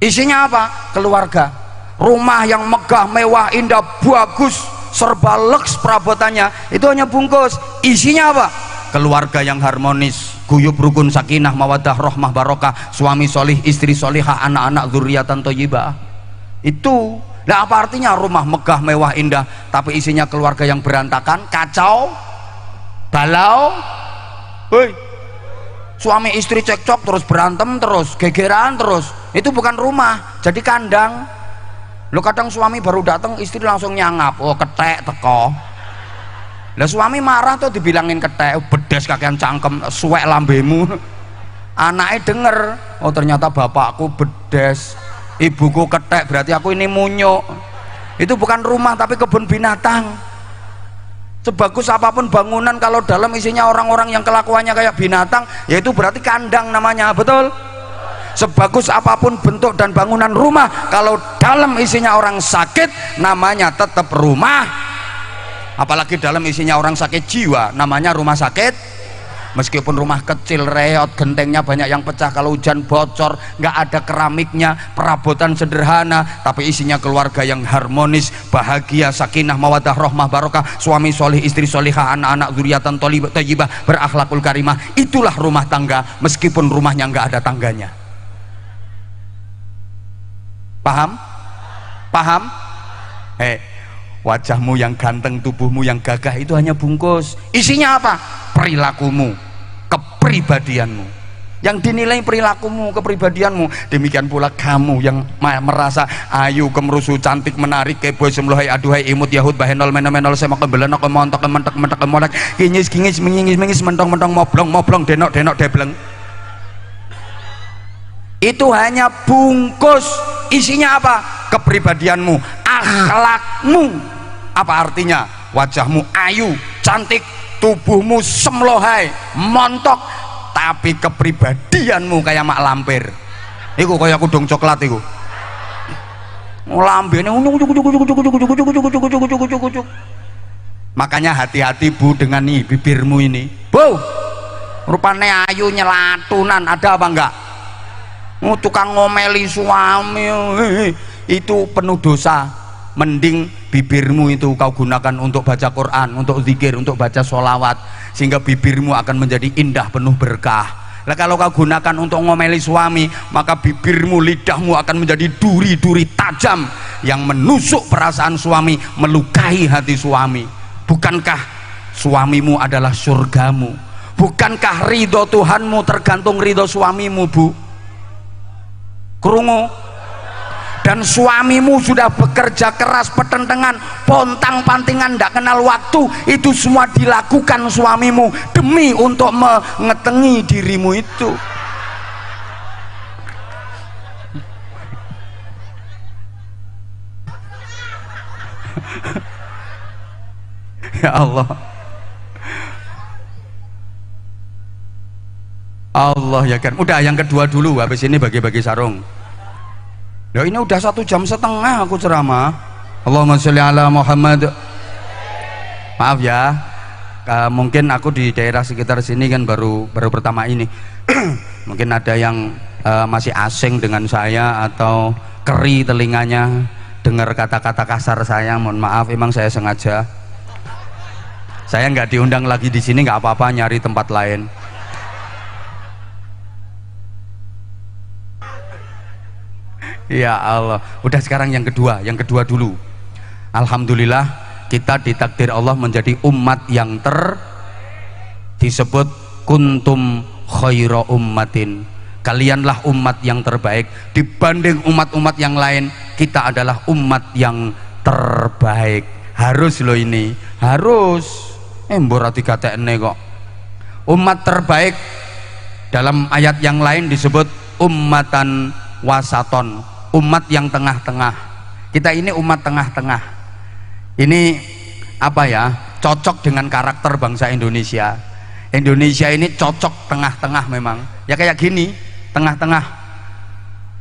Isinya apa? Keluarga. Rumah yang megah, mewah, indah, bagus, serba leks perabotannya, itu hanya bungkus. Isinya apa? Keluarga yang harmonis, guyub, rukun, sakinah, mawadah, rahmah, barokah, suami solih, istri solihah, anak-anak dzurriatan thayyibah. Itu. Nah, apa artinya rumah megah, mewah, indah, tapi isinya keluarga yang berantakan, kacau, balau, suami istri cekcok terus, berantem terus, gegeran terus, itu bukan rumah, jadi kandang. Lo kadang suami baru datang, istri langsung nyangap, oh ketek teko. Lah suami marah tuh dibilangin ketek, bedes kakean cangkem, suwek lambemu. Anaknya denger, oh ternyata bapakku bedes, ibuku ketek, berarti aku ini munyuk. Itu bukan rumah tapi kebun binatang. Sebagus apapun bangunan, kalau dalam isinya orang-orang yang kelakuannya kayak binatang, ya itu berarti kandang namanya. Betul? Sebagus apapun bentuk dan bangunan rumah, kalau dalam isinya orang sakit, namanya tetap rumah. Apalagi dalam isinya orang sakit jiwa, namanya rumah sakit. Meskipun rumah kecil, reot, gentengnya banyak yang pecah, kalau hujan bocor, nggak ada keramiknya, perabotan sederhana, tapi isinya keluarga yang harmonis, bahagia, sakinah, mawadah, rahmah, barokah, suami solih, istri solihah, anak-anak dzurriatan thayyibah, berakhlakul karimah. Itulah rumah tangga, meskipun rumahnya nggak ada tangganya. Paham? Paham? Wajahmu yang ganteng, tubuhmu yang gagah itu hanya bungkus. Isinya apa? Perilakumu, kepribadianmu. Yang dinilai perilakumu, kepribadianmu. Demikian pula kamu yang merasa ayu, kemerusu, cantik, menarik, keboy, semlohai, aduhai, imut, yahud, bahenol, menol, semak, kebelenok, kemontok, kementek, mentek, kemolek, kinyis, kinyis, menyingis, mentong, mentong, moblong, denok, debleng. Itu hanya bungkus. Isinya apa? Kepribadianmu, akhlakmu. Apa artinya? Wajahmu ayu, cantik, tubuhmu semlohai, montok, tapi kepribadianmu kayak mak lampir. Iku kayak kudung coklat iku. Lambene makanya hati-hati Bu dengan nih bibirmu ini. Bu, rupanya ayu nyelatunan, ada apa enggak? Tukang ngomeli suami itu penuh dosa. Mending bibirmu itu kau gunakan untuk baca Quran, untuk zikir, untuk baca sholawat, sehingga bibirmu akan menjadi indah, penuh berkah. Nah, kalau kau gunakan untuk ngomeli suami, maka bibirmu, lidahmu akan menjadi duri-duri tajam yang menusuk perasaan suami, melukai hati suami. Bukankah suamimu adalah surgamu? Bukankah ridho Tuhanmu tergantung ridho suamimu, Bu? Krungu? Dan suamimu sudah bekerja keras, petentengan, pontang pantingan, tidak kenal waktu, itu semua dilakukan suamimu demi untuk mengetengi dirimu itu. Ya Allah, Allah ya kan. Udah yang kedua dulu, habis ini bagi-bagi sarung. Loh, ini udah 1,5 jam aku ceramah. Allahumma sholli ala Muhammad. Maaf ya, mungkin aku di daerah sekitar sini kan baru pertama ini. Mungkin ada yang masih asing dengan saya atau keri telinganya dengar kata-kata kasar saya. Mohon maaf, emang saya sengaja. Saya nggak diundang lagi di sini, nggak apa-apa, nyari tempat lain. Ya Allah, udah sekarang yang kedua dulu. Alhamdulillah kita ditakdir Allah menjadi umat yang disebut kuntum khaira ummatin. Kalianlah umat yang terbaik dibanding umat-umat yang lain. Kita adalah umat yang terbaik. Harus loh ini, harus. Mbora digatekne kok. Umat terbaik dalam ayat yang lain disebut ummatan wasaton, umat yang tengah-tengah. Kita ini umat tengah-tengah. Ini apa ya, cocok dengan karakter bangsa Indonesia. Indonesia ini cocok tengah-tengah memang. Ya kayak gini, tengah-tengah.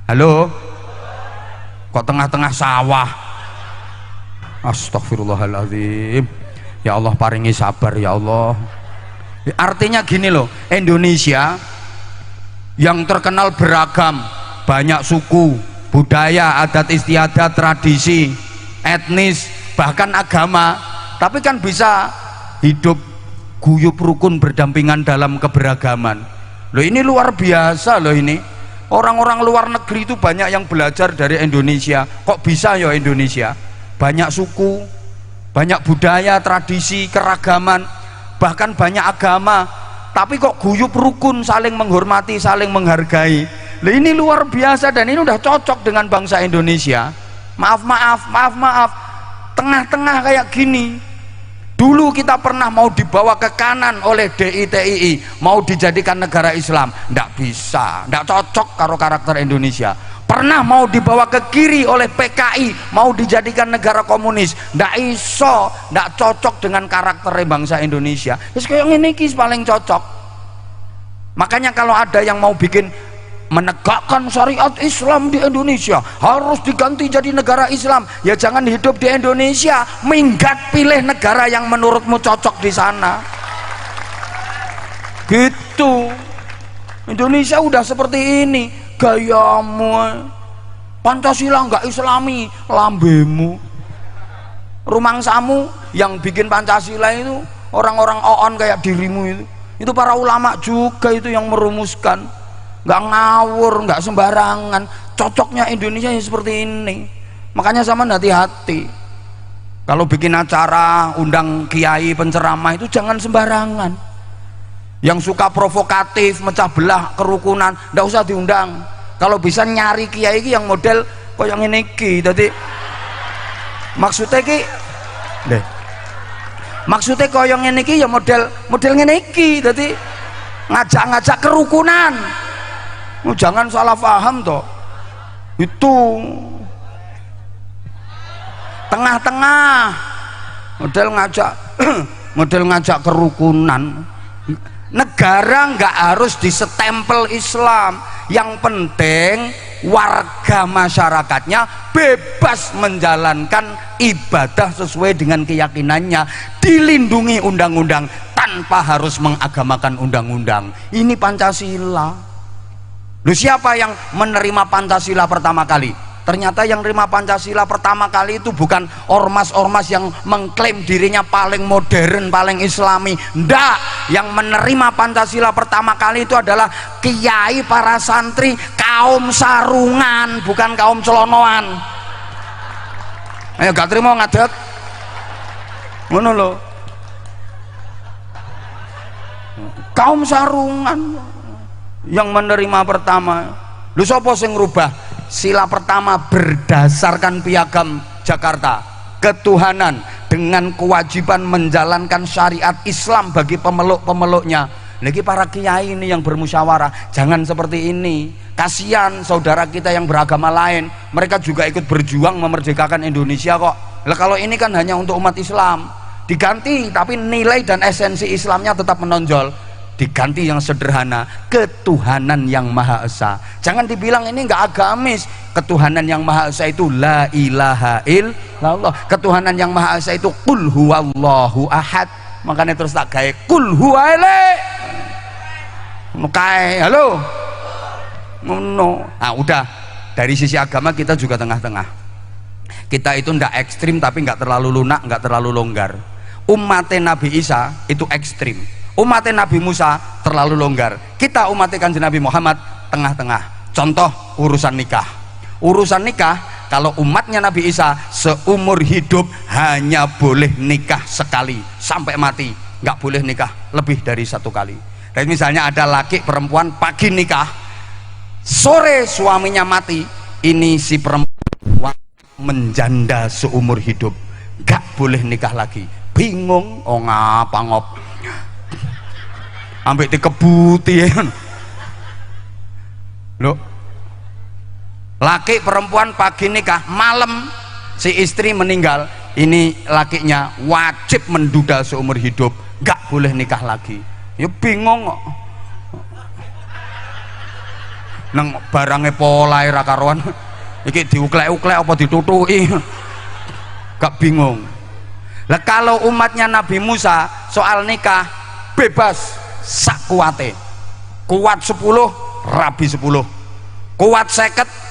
Halo? Kok tengah-tengah sawah? Astagfirullahaladzim. Ya Allah, paringi sabar ya Allah. Artinya gini loh, Indonesia yang terkenal beragam, banyak suku, budaya, adat istiadat, tradisi, etnis, bahkan agama, tapi kan bisa hidup guyup rukun berdampingan dalam keberagaman. Loh, ini luar biasa loh ini. Orang-orang luar negeri itu banyak yang belajar dari Indonesia. Kok bisa ya Indonesia? Banyak suku, banyak budaya, tradisi, keragaman, bahkan banyak agama, tapi kok guyup rukun, saling menghormati, saling menghargai. Loh, ini luar biasa dan ini udah cocok dengan bangsa Indonesia. Maaf, tengah-tengah kayak gini. Dulu kita pernah mau dibawa ke kanan oleh DITII, mau dijadikan negara Islam, ndak bisa, ndak cocok karo karakter Indonesia. Pernah mau dibawa ke kiri oleh PKI, mau dijadikan negara komunis, ndak iso, ndak cocok dengan karakter bangsa Indonesia. Terus kayak ini paling cocok. Makanya kalau ada yang mau bikin menegakkan syariat Islam di Indonesia, harus diganti jadi negara Islam, ya jangan hidup di Indonesia, minggat pilih negara yang menurutmu cocok di sana. Gitu. Indonesia udah seperti ini gayamu. Pancasila enggak Islami, lambemu. Rumangsamu yang bikin Pancasila itu orang-orang oon kayak dirimu itu para ulama juga itu yang merumuskan. Nggak ngawur, nggak sembarangan. Cocoknya Indonesia yang seperti ini. Makanya sama hati-hati kalau bikin acara undang kiai penceramah itu jangan sembarangan. Yang suka provokatif, mecah belah kerukunan, nggak usah diundang. Kalau bisa nyari kiai yang model kok yang ini ki. Jadi maksudnya ki deh, maksudnya kok yang ini ki ya model ngene iki. Jadi ngajak-ngajak kerukunan. Jangan salah paham toh. Itu tengah-tengah, model ngajak kerukunan. Negara nggak harus disestempel Islam, yang penting warga masyarakatnya bebas menjalankan ibadah sesuai dengan keyakinannya, dilindungi undang-undang tanpa harus mengagamakan undang-undang. Ini Pancasila. Loh, siapa yang menerima Pancasila pertama kali? Ternyata yang menerima Pancasila pertama kali itu bukan ormas-ormas yang mengklaim dirinya paling modern, paling islami. Ndak, yang menerima Pancasila pertama kali itu adalah kiai, para santri, kaum sarungan, bukan kaum celonoan. Ayo gak terima ngadeg ngono lho. Kaum sarungan yang menerima pertama. Lu sapa sing ngrubah sila pertama berdasarkan piagam Jakarta, ketuhanan dengan kewajiban menjalankan syariat Islam bagi pemeluk-pemeluknya. Lagi para kiai ini yang bermusyawarah, jangan seperti ini. Kasihan saudara kita yang beragama lain, mereka juga ikut berjuang memerdekakan Indonesia kok. Lah kalau ini kan hanya untuk umat Islam, diganti tapi nilai dan esensi Islamnya tetap menonjol. diganti yang sederhana, ketuhanan yang Maha Esa. Jangan dibilang ini enggak agamis. Ketuhanan yang Maha Esa itu la ilaha illallah. Ketuhanan yang Maha Esa itu qul huwallahu ahad. Makanya terus tak gawe qul huwaile. Kae, halo. Ngono. Nah, udah. Dari sisi agama kita juga tengah-tengah. Kita itu ndak ekstrim tapi nggak terlalu lunak, nggak terlalu longgar. Umatnya Nabi Isa itu ekstrim. Umatnya Nabi Musa terlalu longgar. Kita umatnya Kanjeng Nabi Muhammad tengah-tengah. Contoh urusan nikah. Urusan nikah, kalau umatnya Nabi Isa seumur hidup hanya boleh nikah sekali sampai mati, nggak boleh nikah lebih dari 1 kali. Dan misalnya ada laki perempuan pagi nikah, sore suaminya mati, ini si perempuan menjanda seumur hidup, nggak boleh nikah lagi. Bingung, oh ngapa ngop ambek dikebuti loh. Laki perempuan pagi nikah, malam si istri meninggal, ini lakinya wajib menduda seumur hidup, gak boleh nikah lagi. Ya bingung kok nang barangnya pola ra karuan iki diuklek-uklek apa ditutuki, gak bingung. Lah kalau umatnya Nabi Musa soal nikah bebas sak kuate, kuat 10 rabi 10, kuat 50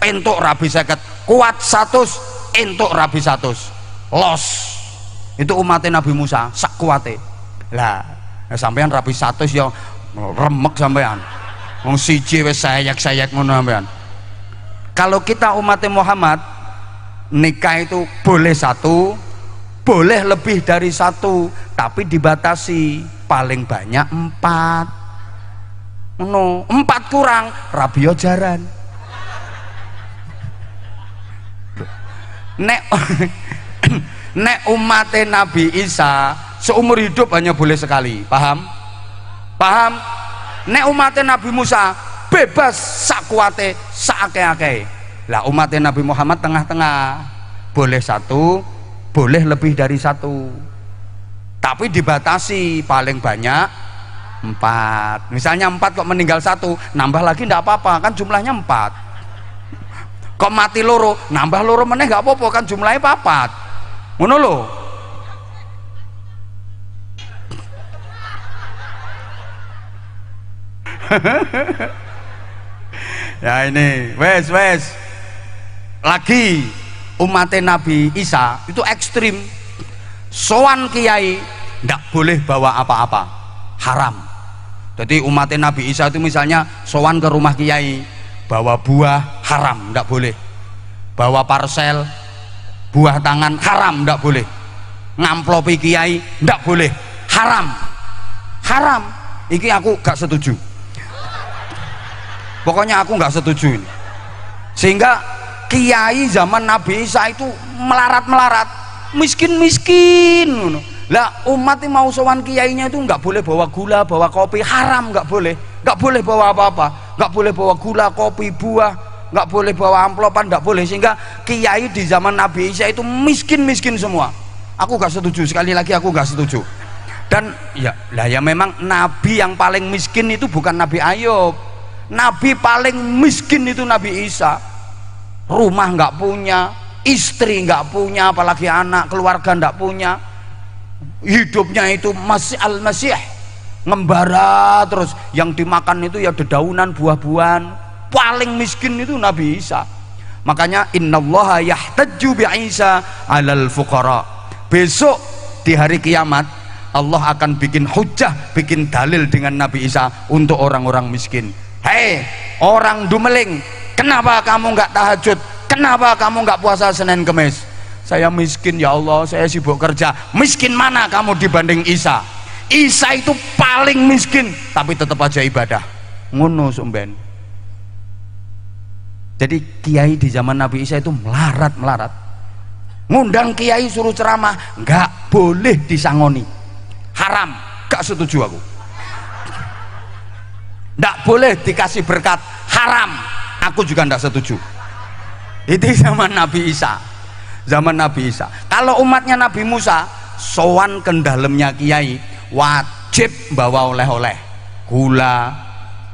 entuk rabi 50, kuat 100 entuk rabi 100, los. Itu umatnya Nabi Musa sak kuate. Lah sampean rabi 100 ya remek sampean, wong siji wis sayek-sayek ngono sampean. Kalau kita umatnya Muhammad nikah itu boleh 1, boleh lebih dari 1, tapi dibatasi paling banyak 4. No, 4 kurang rabio jaran. Nek umatnya Nabi Isa seumur hidup hanya boleh sekali, paham? Paham? Nek umatnya Nabi Musa bebas sak kuate sak akeh-akeh. Lah umatnya Nabi Muhammad tengah-tengah, boleh 1, boleh lebih dari 1, tapi dibatasi paling banyak 4. Misalnya 4 kok meninggal 1, nambah lagi ndak apa-apa, kan jumlahnya 4. Kok mati loro, nambah loro meneh nggak apa-apa, kan jumlahnya 4. Ngono lho. Ya ini wes lagi umatnya Nabi Isa itu ekstrim. Sowan kiai ndak boleh bawa apa-apa, haram. Jadi umatnya Nabi Isa itu misalnya sowan ke rumah kiai bawa buah, haram, ndak boleh. Bawa parcel buah tangan, haram, ndak boleh. Ngamplopi kiai ndak boleh, haram. Haram. Iki aku gak setuju. Pokoknya aku nggak setuju ini. Sehingga kiai zaman Nabi Isa itu melarat-melarat, miskin-miskin. Lah umat yang mau sowan kiainya itu nggak boleh bawa gula, bawa kopi, haram, nggak boleh bawa apa-apa, nggak boleh bawa gula, kopi, buah, nggak boleh bawa amplopan, nggak boleh. Sehingga kiai di zaman Nabi Isa itu miskin-miskin semua. Aku nggak setuju, sekali lagi aku nggak setuju. Dan ya memang Nabi yang paling miskin itu bukan Nabi Ayub. Nabi paling miskin itu Nabi Isa. Rumah nggak punya, istri nggak punya, apalagi anak, keluarga nggak punya. Hidupnya itu masih al-masih, ngembara terus, yang dimakan itu ya dedaunan, buah-buahan. Paling miskin itu Nabi Isa. Makanya innallaha yahtajju bi Isa 'alal fuqara. Besok di hari kiamat Allah akan bikin hujah, bikin dalil dengan Nabi Isa untuk orang-orang miskin. Hei orang Dumeling, kenapa kamu nggak tahajud? Kenapa kamu nggak puasa Senin Kemis? Saya miskin ya Allah, saya sibuk kerja. Miskin mana kamu dibanding Isa? Isa itu paling miskin tapi tetap aja ibadah. Ngono sumben. Jadi kiai di zaman Nabi Isa itu melarat. Ngundang kiai suruh ceramah nggak boleh disangoni, haram, gak setuju aku. Nggak boleh dikasih berkat, haram, aku juga nggak setuju. Itu zaman Nabi Isa. Zaman Nabi Isa. Kalau umatnya Nabi Musa sowan ke dalamnya kiai, wajib bawa oleh-oleh, gula,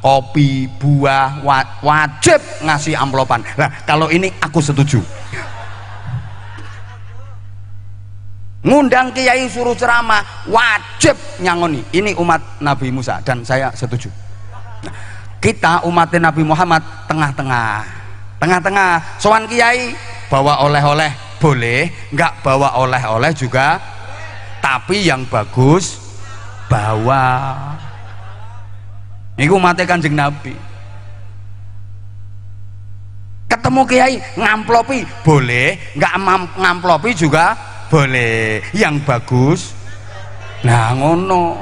kopi, buah, wajib ngasih amplopan. Nah kalau ini aku setuju. Ngundang kiai suruh ceramah wajib nyangoni, ini umat Nabi Musa dan saya setuju. Nah, kita umat Nabi Muhammad tengah-tengah sowan kiai bawa oleh-oleh boleh, nggak bawa oleh-oleh juga, tapi yang bagus bawa. Ini umatnya Kanjeng Nabi. Ketemu kiai ngamplopi boleh, nggak ngamplopi juga boleh, yang bagus. Nah ngono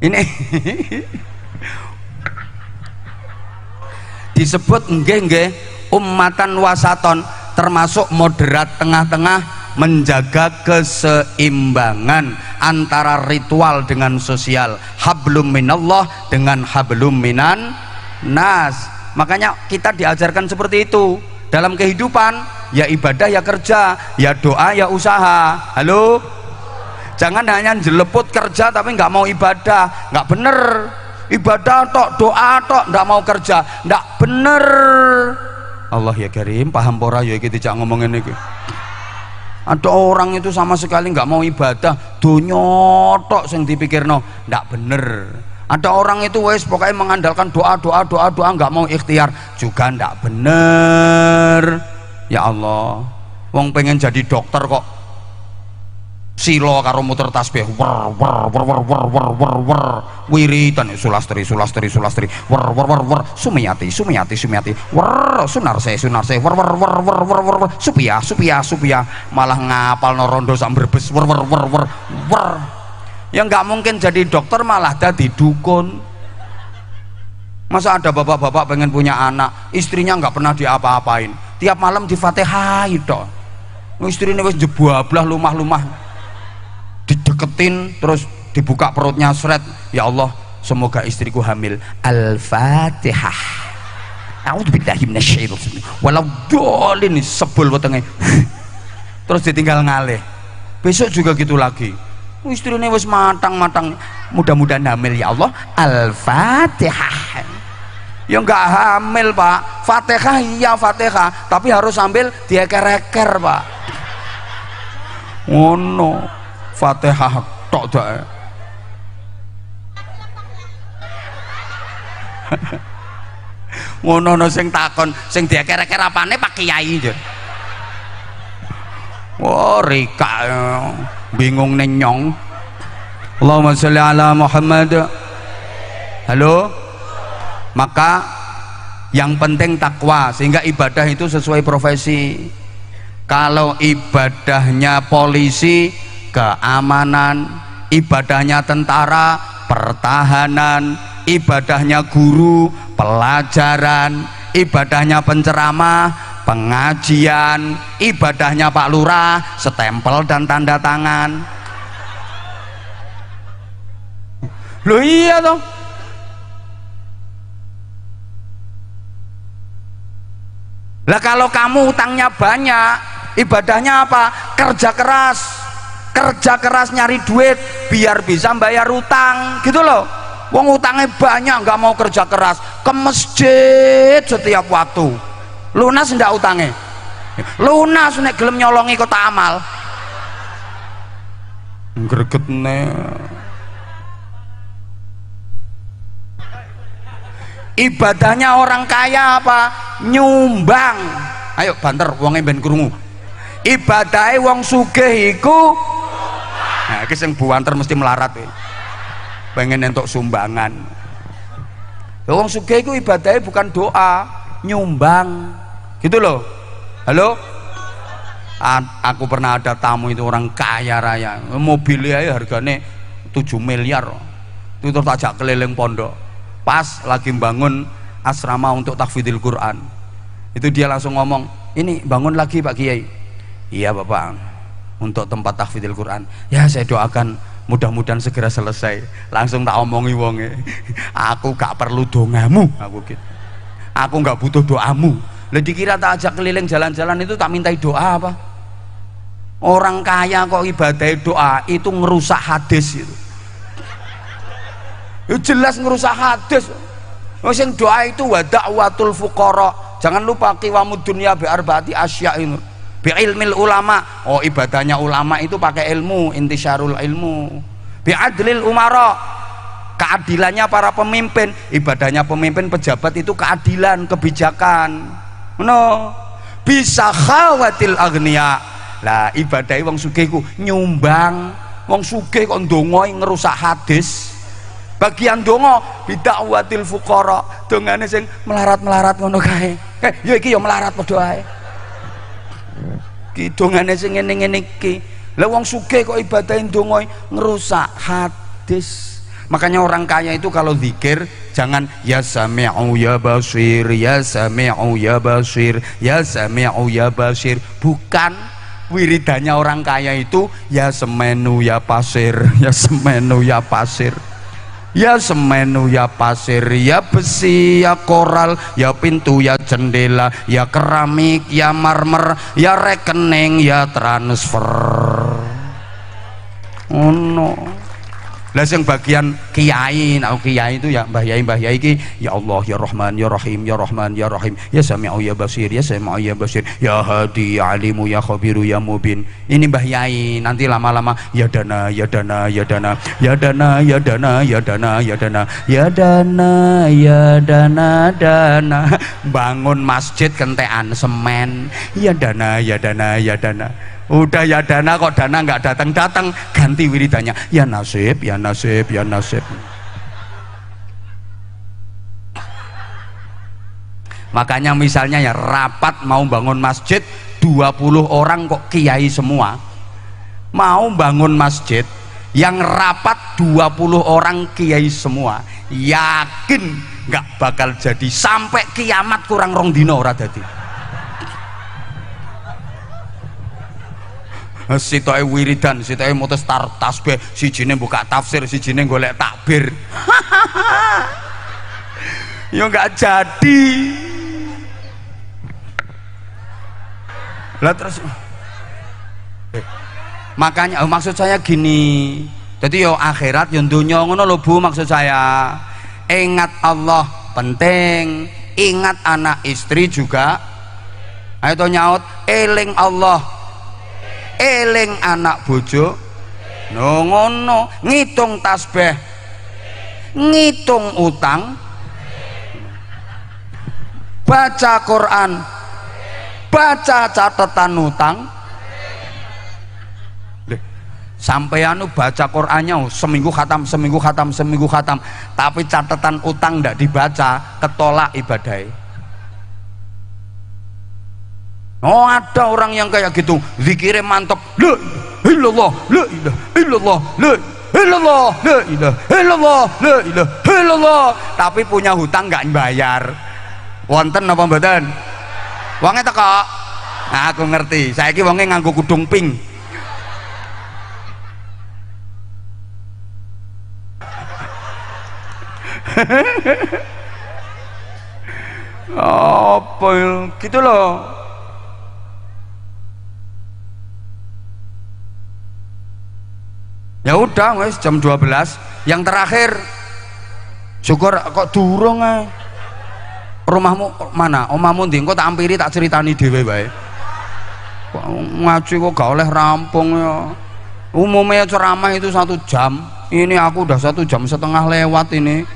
ini disebut nggih ummatan wasaton, termasuk moderat, tengah-tengah, menjaga keseimbangan antara ritual dengan sosial, hablum minallah dengan hablum minan nas. Makanya kita diajarkan seperti itu dalam kehidupan, ya ibadah ya kerja, ya doa ya usaha. Halo, jangan hanya jeleput kerja tapi nggak mau ibadah, nggak bener. Ibadah tok, doa tok, nggak mau kerja, nggak bener. Allah ya Karim, paham pora ya iki tidak ngomongin iki. Ada orang itu sama sekali nggak mau ibadah, dunya tok sing dipikirno, nggak bener. Ada orang itu wes pokoknya mengandalkan doa nggak mau ikhtiar, juga ndak bener. Ya Allah, wong pengen jadi dokter kok silo karo muter tasbih wer wiridan sulastri wer sumiyati wer sunarse wer supia malah ngapal rondo sak Brebes wer yang nggak mungkin jadi dokter malah jadi dukun. Masa ada bapak-bapak pengen punya anak, istrinya nggak pernah diapa-apain, tiap malam difatihai toh, istrinya wis jebablah lumah-lumah, dideketin terus dibuka perutnya seret, ya Allah semoga istriku hamil, Al-Fatihah, a'udzubillahi minasyaitonir walau dolin, sebel wetenge terus ditinggal ngalih, besok juga gitu lagi. Istrinya wis matang-matang, mudah-mudahan hamil ya Allah, Al-Fatihah. Ya enggak hamil Pak, Fatihah iya Fatihah, tapi harus sambil dieker-eker Pak. Ngono, Fatihah tok dak. Ngono sing takon, sing dieker-eker apane Pak Kiai jar. Oh rika bingung nenyong. Allahumma sholli ala Muhammad. Halo, maka yang penting takwa sehingga ibadah itu sesuai profesi. Kalau ibadahnya polisi, keamanan, ibadahnya tentara, pertahanan, ibadahnya guru, pelajaran, ibadahnya penceramah, pengajian, ibadahnya Pak Lurah, stempel dan tanda tangan. Loh iya toh. Lah kalau kamu utangnya banyak, ibadahnya apa? Kerja keras nyari duit biar bisa bayar utang, gitu loh. Wong utangnya banyak nggak mau kerja keras, ke masjid setiap waktu. Lunas ndak utangnya? Lunas nek gelem nyolongi kota amal. Gregetne. Ibadahnya orang kaya apa? Nyumbang. Ayo banter wonge ben krungu. Ibadahe wong sugih iku, nah iki sing buanter mesti melarat e. Pengen entuk sumbangan. Wong sugih iku ibadahe bukan doa, nyumbang. Gitu loh. Halo? Aku pernah ada tamu itu orang kaya raya, mobilnya harganya 7 miliar. Itu terus ajak keliling pondok. Pas lagi bangun asrama untuk tahfidzul Quran, itu dia langsung ngomong, ini bangun lagi Pak Kiai. Iya Bapak, untuk tempat tahfidzul Quran. Ya saya doakan mudah-mudahan segera selesai. Langsung tak omongi wonge, aku gak perlu dongamu, aku gitu. Aku nggak butuh doamu. Lah dikira tak ajak keliling jalan-jalan itu tak mintai doa apa? Orang kaya kok ibadah doa itu ngerusak hadis itu. Ya jelas ngerusak hadis. Sing doa itu wa da'watul fuqara. Jangan lupa qiwamud dunya bi arbaati asya'in. Bi ilmil ulama. Oh, ibadahnya ulama itu pakai ilmu, intisyarul ilmu. Bi adlil umara. Keadilannya para pemimpin. Ibadahnya pemimpin pejabat itu keadilan, kebijakan. No. Bisa khawatil agniya. Lah ibadahe wong sugih ku nyumbang. Wong sugih kok ndonga ngerusak hadis. Bagian donga bidakwatil fuqara, dongane sing melarat-melarat ngono kae. Ya iki ya melarat padha ae. Ki dongane sing ngene-ngene iki. Lah wong sugih kok ibadahe ndonga ngerusak hadis. Makanya orang kaya itu kalau zikir jangan ya sami'u ya basir, ya sami'u ya basir, ya sami'u ya basir. Bukan, wiridannya orang kaya itu ya semenu ya pasir, ya semenu ya pasir. Ya semenu ya pasir, ya besi ya koral, ya pintu ya jendela, ya keramik, ya marmer, ya rekening, ya transfer. Oh no. Lah sing bagian kiai, kiai itu ya mbah yai iki ya Allah ya Rahman ya Rahim ya Rahman ya Rahim ya Sami'u ya Basir ya Sami'u ya Basir ya Hadi ya Alimu ya Khabiru ya Mubin. Ini mbah yai, nanti lama-lama ya dana ya dana ya dana ya dana ya dana ya dana ya dana ya dana ya dana dana bangun masjid kentekan semen ya dana ya dana ya dana. Udah ya dana kok dana nggak datang-datang, ganti wiridannya ya nasib ya nasib ya nasib. Makanya misalnya ya rapat mau bangun masjid 20 orang kok kiai semua, mau bangun masjid yang rapat 20 orang kiai semua, yakin nggak bakal jadi sampai kiamat kurang rong dino ora dadi. Sitoke wiridan, sitoke mutus tasbih, sijine buka tafsir, sijine golek takbir. Ya enggak jadi. Lah terus makanya maksud saya gini. Jadi yo akhirat yo dunya ngono lho Bu, maksud saya. Ingat Allah penting, ingat anak istri juga. Ayo to nyaut, eling Allah. Eling anak bojo no ngono, ngitung tasbih, ngitung utang, baca Quran, baca catatan utang. Sampeyan baca Qurannya seminggu khatam, seminggu khatam, seminggu khatam, tapi catatan utang ndak dibaca, ketolak ibadahnya. Oh, ada orang yang kayak gitu, zikirnya mantap, la ilallah, la ilah illallah, la ilallah, la ilah illallah, la ilah illallah, tapi punya hutang nggak bayar. Wonten apa mboten? Wonge teko. Nah, aku ngerti. Saiki wonge nganggo kudung pink. Apa gitu loh. Ya udah wes jam 12 yang terakhir syukur kok durung ae. Rumahmu mana? Omahmu ndi? Engko tak ampiri tak ceritani dhewe wae. Kok ngaji kok gak oleh rampung ya. Umumnya ceramah itu 1 jam. Ini aku udah 1,5 jam lewat ini.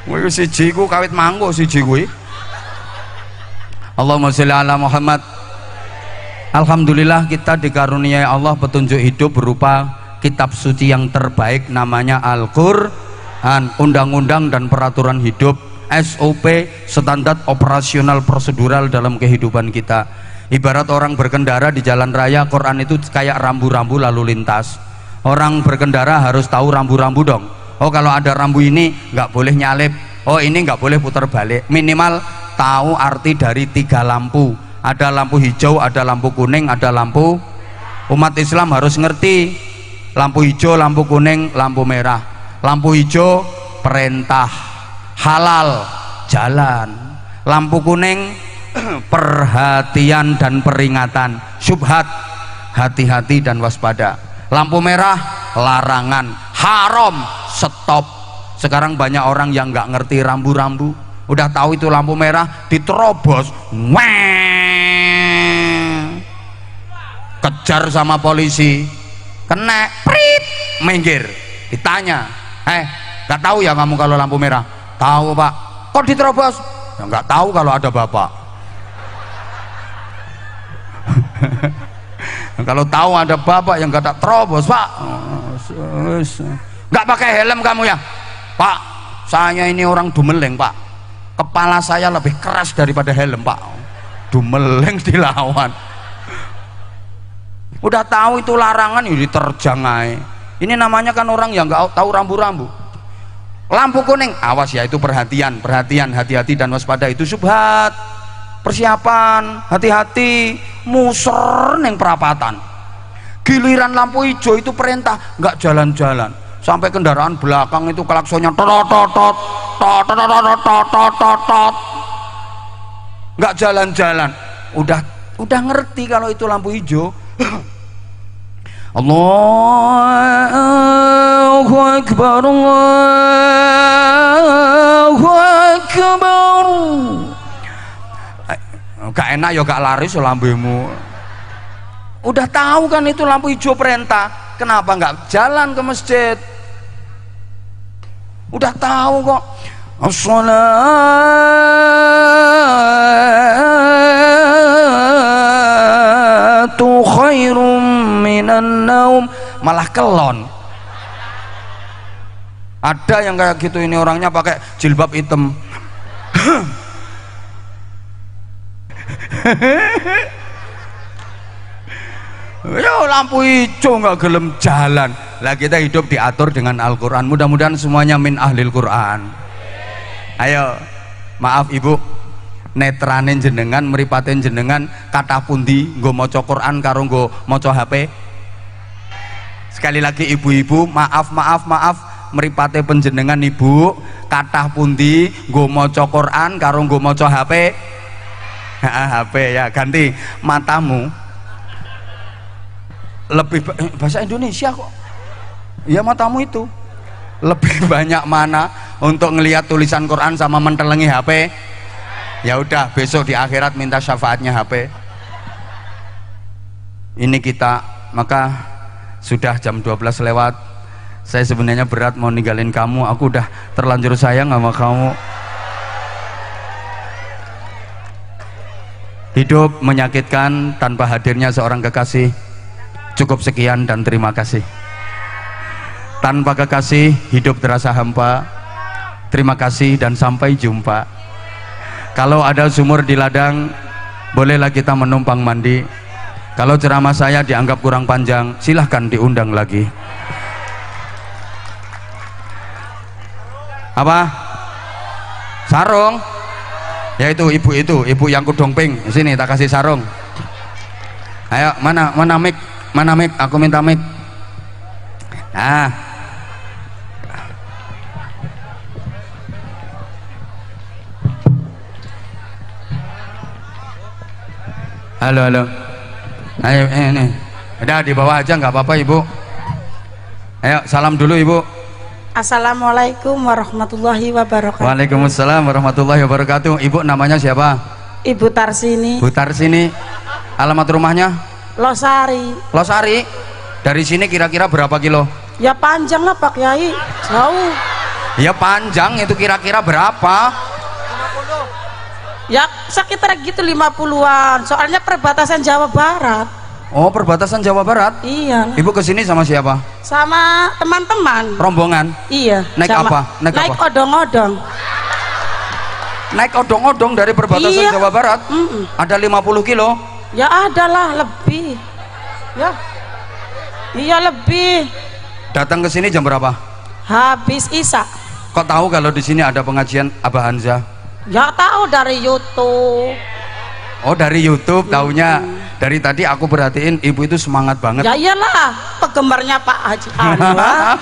Kuwi siji ku kawit mangko siji kuwi. Allahumma sholli ala Muhammad. Alhamdulillah kita dikaruniai Allah petunjuk hidup berupa kitab suci yang terbaik namanya Al-Qur'an, undang-undang dan peraturan hidup, SOP, standar operasional prosedural dalam kehidupan kita. Ibarat orang berkendara di jalan raya, Quran itu kayak rambu-rambu lalu lintas. Orang berkendara harus tahu rambu-rambu dong. Oh, kalau ada rambu ini nggak boleh nyalip, oh ini nggak boleh putar balik, minimal tahu arti dari 3 lampu. Ada lampu hijau, ada lampu kuning, ada lampu. Umat Islam harus ngerti lampu hijau, lampu kuning, lampu merah. Lampu hijau perintah, halal, jalan. lampu kuning perhatian dan peringatan, syubhat, hati-hati dan waspada. Lampu merah larangan, haram, stop. Sekarang banyak orang yang nggak ngerti rambu-rambu, udah tahu itu lampu merah diterobos, kejar sama polisi, kena prit, minggir, ditanya, nggak tahu ya kamu kalau lampu merah? Tahu pak. Kok diterobos? Ya nggak tahu kalau ada bapak. Kalau tahu ada bapak yang nggak tak terobos pak. Nggak pakai helm kamu ya? Pak, saya ini orang Dumeleng pak, kepala saya lebih keras daripada helm pak. Dumeleng dilawan. Udah tahu itu larangan, ya diterjang aja. Ini namanya kan orang yang nggak tahu rambu-rambu. Lampu kuning, awas ya, itu perhatian, hati-hati dan waspada, itu syubhat. Persiapan, hati-hati, muser neng perapatan. Giliran lampu hijau itu perintah, nggak jalan-jalan. Sampai kendaraan belakang itu klaksonnya tot, nggak jalan-jalan. Udah ngerti kalau itu lampu hijau. Allahu Akbar, Allahu Akbar. Gak enak ya gak laris lambemu. Udah tahu kan itu lampu hijau perintah, kenapa nggak jalan ke masjid? Udah tahu kok. As-salatu khairum minan naum, malah kelon. Ada yang kayak gitu, ini orangnya pakai jilbab hitam. Yo, lampu hijau nggak gelem jalan. Lah kita hidup diatur dengan Al-Quran. Mudah-mudahan semuanya min ahlil Quran. Ayo, maaf ibu, netranin jenengan, meripatin jenengan, kata pundi nggo maca Quran karo nggo maca HP. Sekali lagi ibu-ibu, maaf, meripate penjenengan ibu, kata pundi nggo maca Quran karo nggo maca HP. HP ya, ganti matamu lebih bahasa Indonesia kok ya, matamu itu lebih banyak mana untuk ngelihat tulisan Quran sama mentelengi HP? Ya udah, besok di akhirat minta syafaatnya HP. Ini kita, maka sudah jam 12 lewat. Saya sebenarnya berat mau ninggalin kamu, aku udah terlanjur sayang sama kamu. Hidup menyakitkan tanpa hadirnya seorang kekasih. Cukup sekian dan terima kasih. Tanpa kekasih hidup terasa hampa. Terima kasih dan sampai jumpa. Kalau ada sumur di ladang, bolehlah kita menumpang mandi. Kalau ceramah saya dianggap kurang panjang, silahkan diundang lagi. Apa? Sarung? Ya itu ibu yang kudung pink. Sini tak kasih sarung. Ayo, mana mic? Mana mic? Aku minta mic. Nah. Halo. Ayo ini. Udah di bawah aja nggak apa-apa ibu. Ayo salam dulu ibu. Assalamualaikum warahmatullahi wabarakatuh. Waalaikumsalam warahmatullahi wabarakatuh. Ibu namanya siapa? Ibu Tarsini. Bu Tarsini. Alamat rumahnya? Losari. Losari. Dari sini kira-kira berapa kilo? Ya panjang lah Pak Yai. Jauh. Ya panjang, itu kira-kira berapa? Ya sekitar gitu 50-an. Soalnya perbatasan Jawa Barat. Oh, perbatasan Jawa Barat? Iya. Ibu kesini sama siapa? Sama teman-teman. Rombongan? Iya. Naik sama, apa? Naik odong-odong. Naik odong-odong dari perbatasan iya. Jawa Barat? Ada 50 kilo? Ya ada lah, lebih. Ya. Iya lebih. Datang ke sini jam berapa? Habis Isya. Kok tahu kalau di sini ada pengajian Abah Hanza? Ya tahu dari YouTube. Oh, dari YouTube taunya. Dari tadi aku perhatiin ibu itu semangat banget. Ya iyalah, penggemarnya Pak Haji Anwar.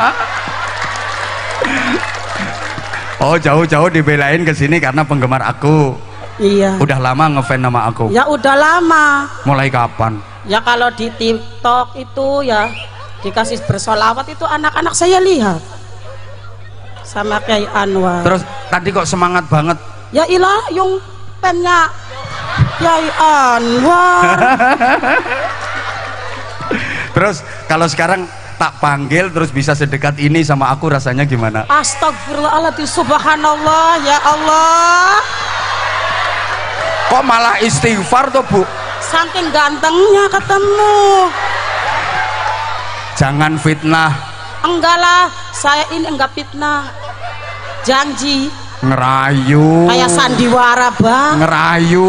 Oh, jauh-jauh dibelain ke sini karena penggemar aku. Iya. Udah lama ngefans sama aku? Ya udah lama. Mulai kapan? Ya kalau di TikTok itu ya dikasih bersolawat itu anak-anak saya lihat sama Kiai Anwar. Terus tadi kok semangat banget? Ya ilah yung pennya Kiai Anwar. Terus kalau sekarang tak panggil terus bisa sedekat ini sama aku, rasanya gimana? Astagfirullahaladzim, subhanallah, ya Allah. Kok malah istighfar tuh Bu? Saking gantengnya ketemu. Jangan fitnah. Enggak lah, saya ini enggak fitnah. Janji. Ngerayu. Kayak sandiwara bang. Ngerayu.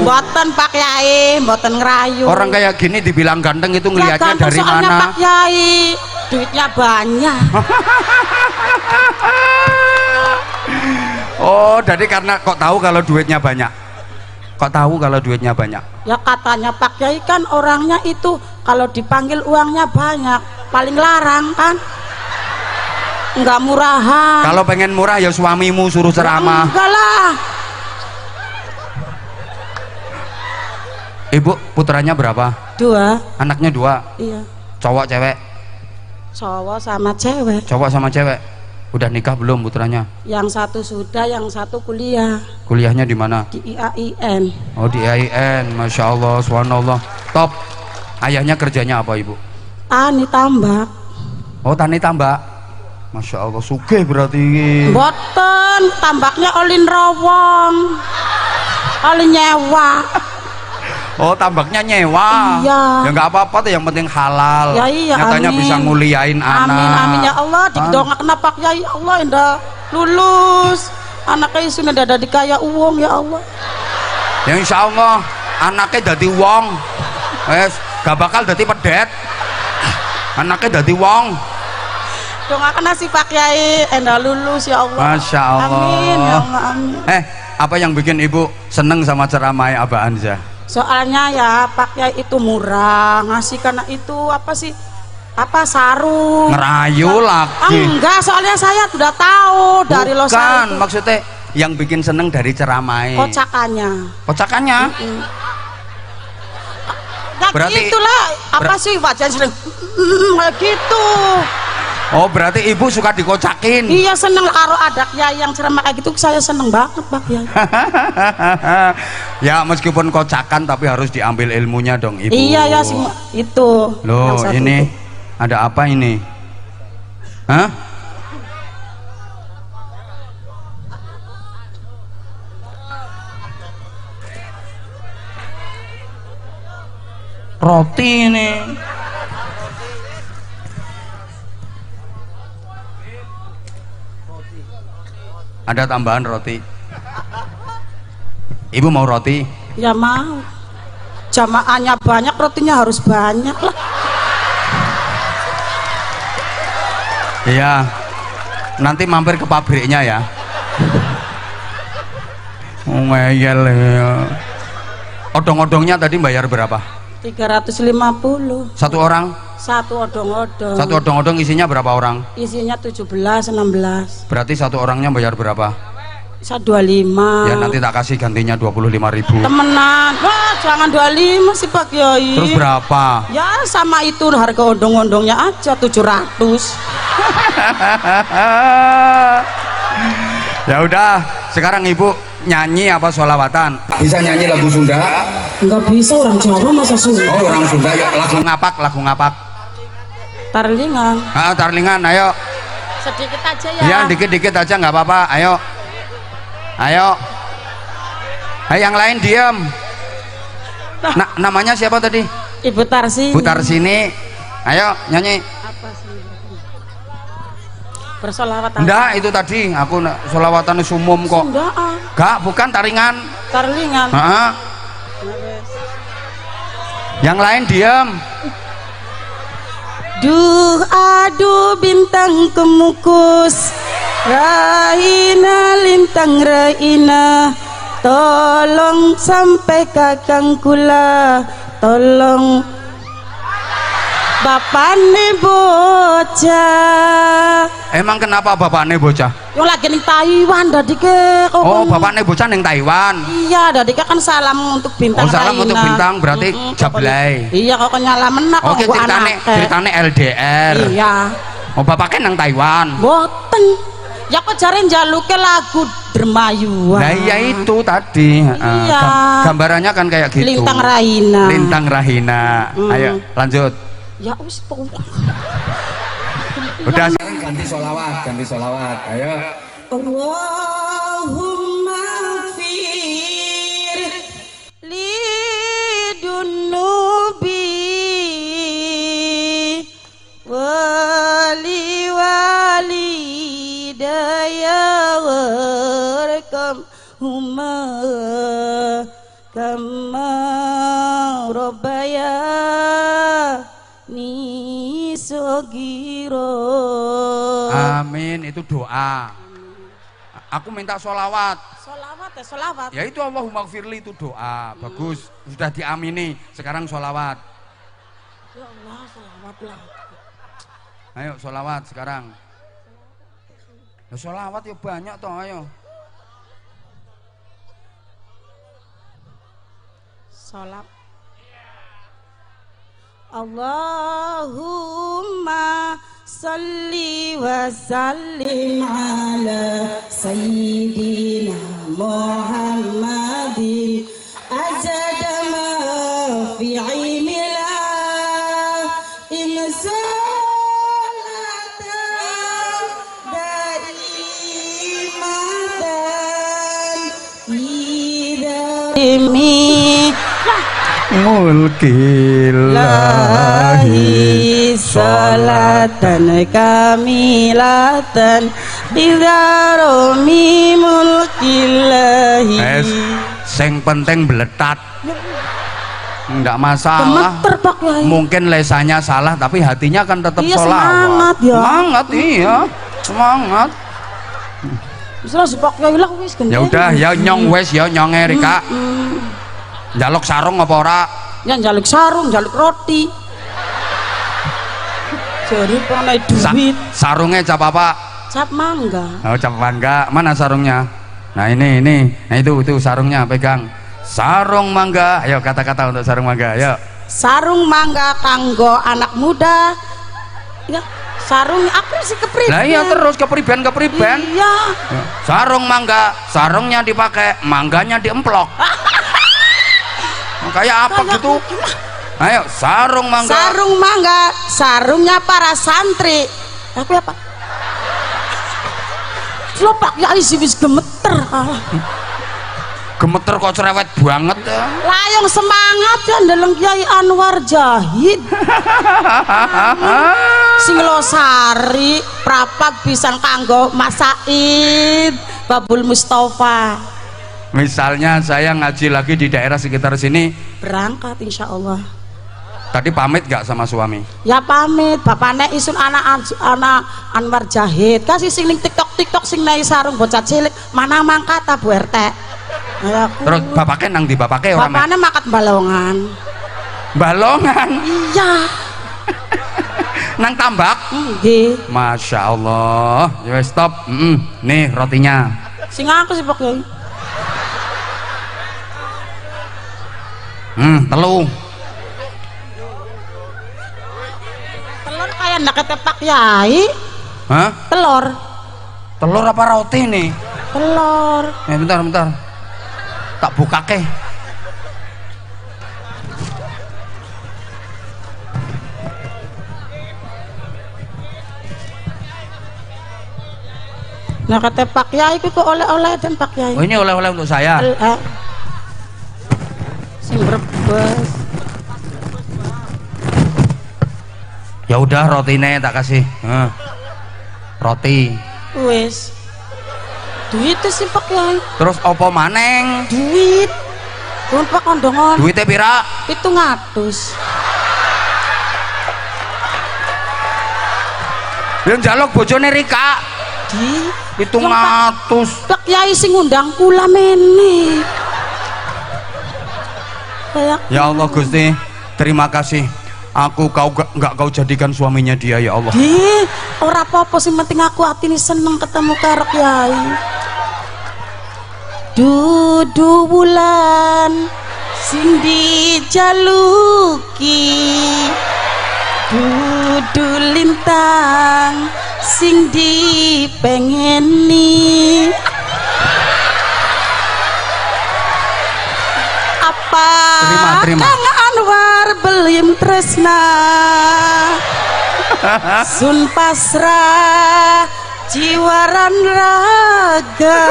Mboten Pak Yai, mboten ngerayu. Orang kayak gini dibilang ganteng itu Ya, ngelihatnya ganteng dari soalnya mana? Pak Yai, duitnya banyak. Oh, jadi karena kok tahu kalau duitnya banyak? Kok tahu kalau duitnya banyak? Ya katanya Pak Yai kan orangnya itu kalau dipanggil uangnya banyak, paling larang kan? Enggak murahan. Kalau pengen murah ya suamimu suruh ceramah. Enggak lah. Ibu putranya berapa? 2. Anaknya 2. Iya. Cowok cewek? Cowok sama cewek. Cowok sama cewek. Udah nikah belum putranya? Yang satu sudah, yang satu kuliah Kuliahnya di mana? di IAIN. Oh di IAIN. Masya Allah, subhanallah. Top. Ayahnya kerjanya apa ibu? Tani tambak. Oh tani tambak. Masya Allah, sugih berarti. Boten, tambaknya olin rawong, olin nyewa. Oh tambaknya nyewa. Iya. Ya nggak apa-apa tuh, yang penting halal. Ya iya, Nyatanya amin. bisa nguliain anak. Amin, amin ya Allah. Didongakna Pak Yai, Allah indah lulus. Anaknya sudah ada di kaya uang ya Allah. Ya insya Allah anaknya dadi wong. Gak bakal dadi pedet. Anaknya dadi wong. Dongakna si Pak Yai indah lulus ya Allah. Masya Allah. Amin ya Allah, amin. Apa yang bikin ibu seneng sama ceramah Abah Anza? Soalnya ya Pak Yai itu murah, ngasih karena itu apa sih? Apa sarung? Ngerayu lagi. Enggak, soalnya saya sudah tahu dari Bukan, Losari itu. maksudnya yang bikin seneng dari ceramah. Kocakannya. Kocakannya? Ya Berarti- itulah apa sih wajah sering kayak gitu. Oh berarti ibu suka dikocakin. Iya seneng kalau ada kiai yang ceramah kayak gitu, saya seneng banget Pak Yai. Ya meskipun kocakan tapi harus diambil ilmunya dong ibu. Iya ya semua itu. Loh yang satu ini itu. ada apa ini? Hah? Roti ini. Ada tambahan roti. Ibu mau roti? Ya mau. Jamaahnya banyak, rotinya harus banyak lah. Iya. Nanti mampir ke pabriknya ya. Ngeyel ya. Odong-odongnya tadi bayar berapa? 350. Satu orang? Satu odong-odong. Satu odong-odong isinya berapa orang? Isinya 17, 16. Berarti satu orangnya bayar berapa? Saya 25. Ya nanti tak kasih gantinya 25.000. Temenan. Wah, jangan 25 sih Pak Kiai. Terus berapa? Ya sama itu harga ondong-ondongnya aja 700. Ya udah, sekarang ibu nyanyi apa sholawatan? Bisa nyanyi lagu Sunda? Enggak bisa, orang Jawa masa Sunda. Oh orang Sunda ya, lagu ngapak, lagu ngapak. Tarlingan. Tarlingan, ayo. Sedikit aja ya. Ya dikit-dikit aja nggak apa-apa, ayo. Ayo. Ayo yang lain diam. Namanya siapa tadi? Ibu Tarsi. Putar sini. Ayo nyanyi. Apa sih? Bersolawat. Enggak, itu tadi aku sholawatan sumum kok. Enggak. Enggak, bukan taringan. Tarlingan. Heeh. Yang lain diam. Duh aduh bintang kemukus, Raina lintang Raina, tolong sampai kakang kula, tolong bapane bocah. Emang kenapa bapaknya bocah? Yang lagi ning Taiwan dadike kok. Oh, bapaknya bocah ning Taiwan. Iya, dadike kan salam untuk bintang. Oh, salam untuk bintang berarti jablay. Iya, kok nyala menak kok. Oke, ceritane LDR. Iya. Oh, bapaknya nang Taiwan. Boten. Ya kok jare njaluke lagu Dermayuan. Nah, iya itu tadi. Iya. Gambarannya kan kayak gitu. Lintang Rahina. Lintang Rahina. Ayo, lanjut. Ya wis Udah sekarang ganti sholawat, ayo. Allahumma fir li dunubi wali walidaya warkam huma kama robbaya ni sogiro. Amin, itu doa. Aku minta sholawat. Sholawat. Ya itu Allahumma gfirli itu doa. Bagus, sudah diamini. Sekarang sholawat. Ya Allah, sholawat lah. Ayo sholawat sekarang. Ya sholawat ya banyak toh, ayo. Sholawat. Allahumma salli wa sallim ala sayyidina Muhammadin ajada ma fi ilmillah imsalatan daimatan idami mulkillahi salatan kamilatan bidaromi mulkillahi. Sing penting beletat, enggak masalah. Gemeter, Pak Yai. Mungkin lesannya salah tapi hatinya kan tetap Iya, sholawat. semangat ya. Semangat, iya, semangat. Wis Pak Yai lah wis gendeng. Ya udah, ya nyong wes ya nyonge Rika. Njaluk sarung apa ora? Ya njaluk sarung, njaluk roti. Jadi panai duit. Sarungnya cap apa? Cap mangga. Oh, cap mangga. Mana sarungnya? Nah, ini. Nah, itu sarungnya pegang. Sarung mangga. Ayo kata-kata untuk sarung mangga. Ayo. Sarung mangga kanggo anak muda. Ya, sarung aku sih kepriben. Lah iya terus kepriben. Iya. Sarung mangga, sarungnya dipakai, mangganya diemplok. Kayak apa gitu? Ayo, sarung mangga. Sarung mangga, sarungnya para santri. Aku apa? Lo Pak Yai sih wis gemeter. Gemeter kok cerewet banget ya. Layong semangat ya ndeleng Kiai Anwar Jahid. Sing Losari, prapap pisan kanggo Mas Said, Babul Mustafa. Misalnya saya ngaji lagi di daerah sekitar sini, Berangkat insya Allah. tadi pamit gak sama suami? Ya pamit, bapaknya isun anak Anwar Jahid. Kasih sing ning TikTok sing nai sarung bocah cilik, mana mangkat Bu RT. Ya, Terus bapaknya nang di bapaknya orang bapaknya makat balongan. Balongan. Iya. Nang tambak. Nggih. Masya Allah. Ya stop. Nih rotinya. Sing aku sih Pak Yai. Telu. Telur kayak ndak ketepak Yai. Hah? Telur. Telur apa roti nih? Telur. Bentar. Tak buka ke. Nah kata Pak Yai itu oleh-oleh dan Pak Yai. Oh ini oleh-oleh untuk saya. Sing brebes. Ya udah rotinya tak kasih. Roti. Wes. Duit sih Pak Yai. Terus opo maneng? Duit. Numpak kondongan. Duitnya pira? 700. Yang jaluk bojone Rika. Di 700. Pak Yai sing ngundang kula mene. Kayak Ya Allah Gusti, terima kasih. aku nggak kau jadikan suaminya dia ya Allah. Di ora apa-apa sing penting aku atine seneng ketemu karo Kyai. Dudu bulan sing dijaluki, dudu lintang sing dipengeni. Apa Terima. Kang Anwar belim tresna sun pasrah jiwaran raga.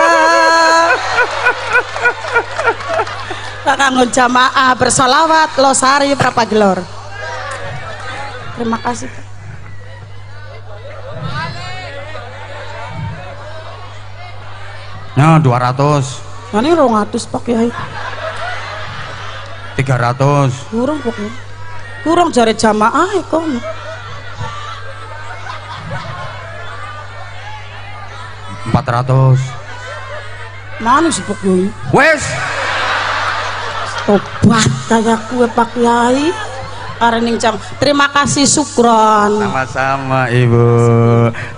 Kanggo jamaah bersolawat losari prapagelor. Terima kasih. Nah 200, Ini 200 Pak Yai. 300, Kurang pokoknya. Kurang jare jamaah kok. 400. Mana sih Pak Yai? Wes. Tobat kayak kue Pak Yai. Arening jam. Terima kasih Sukron. Sama-sama Ibu.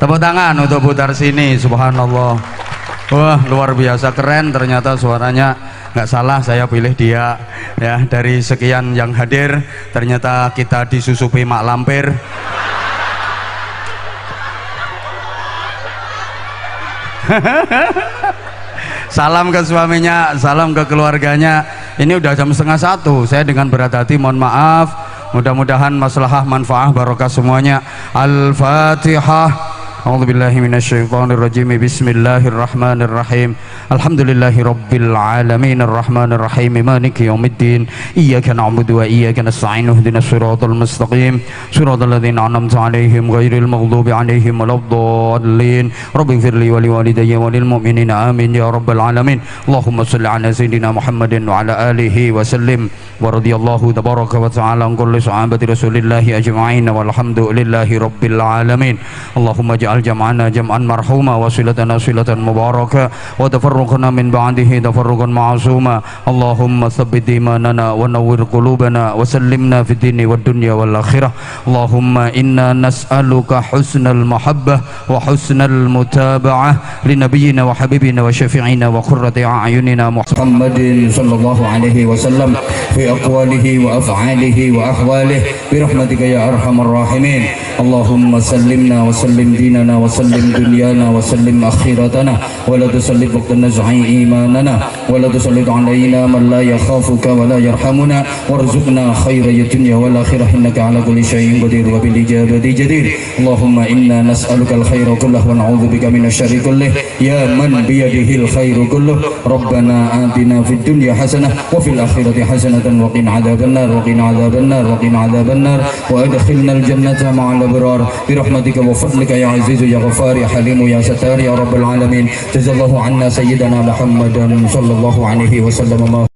Tepuk tangan untuk Bu Tarsini. Subhanallah. Wah luar biasa keren, ternyata suaranya nggak salah, saya pilih dia ya. Dari sekian yang hadir ternyata kita disusupi mak lampir. Salam ke suaminya, salam ke keluarganya. Ini udah jam 12:30, saya dengan berat hati mohon maaf. Mudah-mudahan maslahah manfaah barokah semuanya. Al-Fatihah. A'udzubillahi minasyaitonirrajim. Bismillahirrahmanirrahim. Alhamdulillahi rabbil alamin arrahmanir rahim maliki yaumiddin. Iyyaka na'budu wa iyyaka nasta'in. Ihdinas siratal mustaqim. Siratal ladzina an'amta 'alaihim ghairil maghdubi 'alaihim waladdallin. Rabbighfirli wa liwalidayya wa lil mu'minina amin ya rabbal alamin. Allahumma shalli 'ala sayidina Muhammadin wa 'ala alihi wa sallim. Wa radiyallahu tabaraka wa ta'ala an kulli sahabati rasulillahi ajma'in walhamdulillahi rabbil alamin. Allahumma ja'al jam'ana jam'an marhuma wa silatana silatan mubarakah wa tafarruqana min ba'dihi tafarruqan ma'asuma. Allahumma thabbit imanana wa nawwir qulubana wa sallimna fid dini wad dunya wal akhirah. Allahumma inna nas'aluka husnal mahabbah wa husnal mutaba'ah li nabiyyina wa habibina wa syafi'ina wa qurrati a'yunina Muhammadin sallallahu alaihi wasallam fi aqwalihi wa af'alihi wa ahwalihi bi rahmatika ya arhamar rahimin. Allahumma sallimna wa sallim dinana wa sallim dunyana wa sallim akhiratana wa la tusallib waqtana zu'i imanana wa la tusallib alaina man la yakhafuka wa la yarhamuna warzuqna khayra dunya wal akhirah innaka ala kulli syai'in qadir wa bil ijabati jadir. Allahumma inna nas'aluka al khaira kullahu wa na'udzu bika minasy syarri kullih ya man bi yadihi al khairu kulluh. Rabbana atina fid dunya hasanah wa fil akhirati hasanatan wa qina adzabannar wa qina adzabannar wa qina adzabannar wa adkhilna al jannata ma'al abrar bi rahmatika wa fadlika ya azizu ya ghafar ya halim ya sattar ya rabbal alamin. Jazallahu anna sayyidana Muhammadan sallallahu alaihi wasallam ma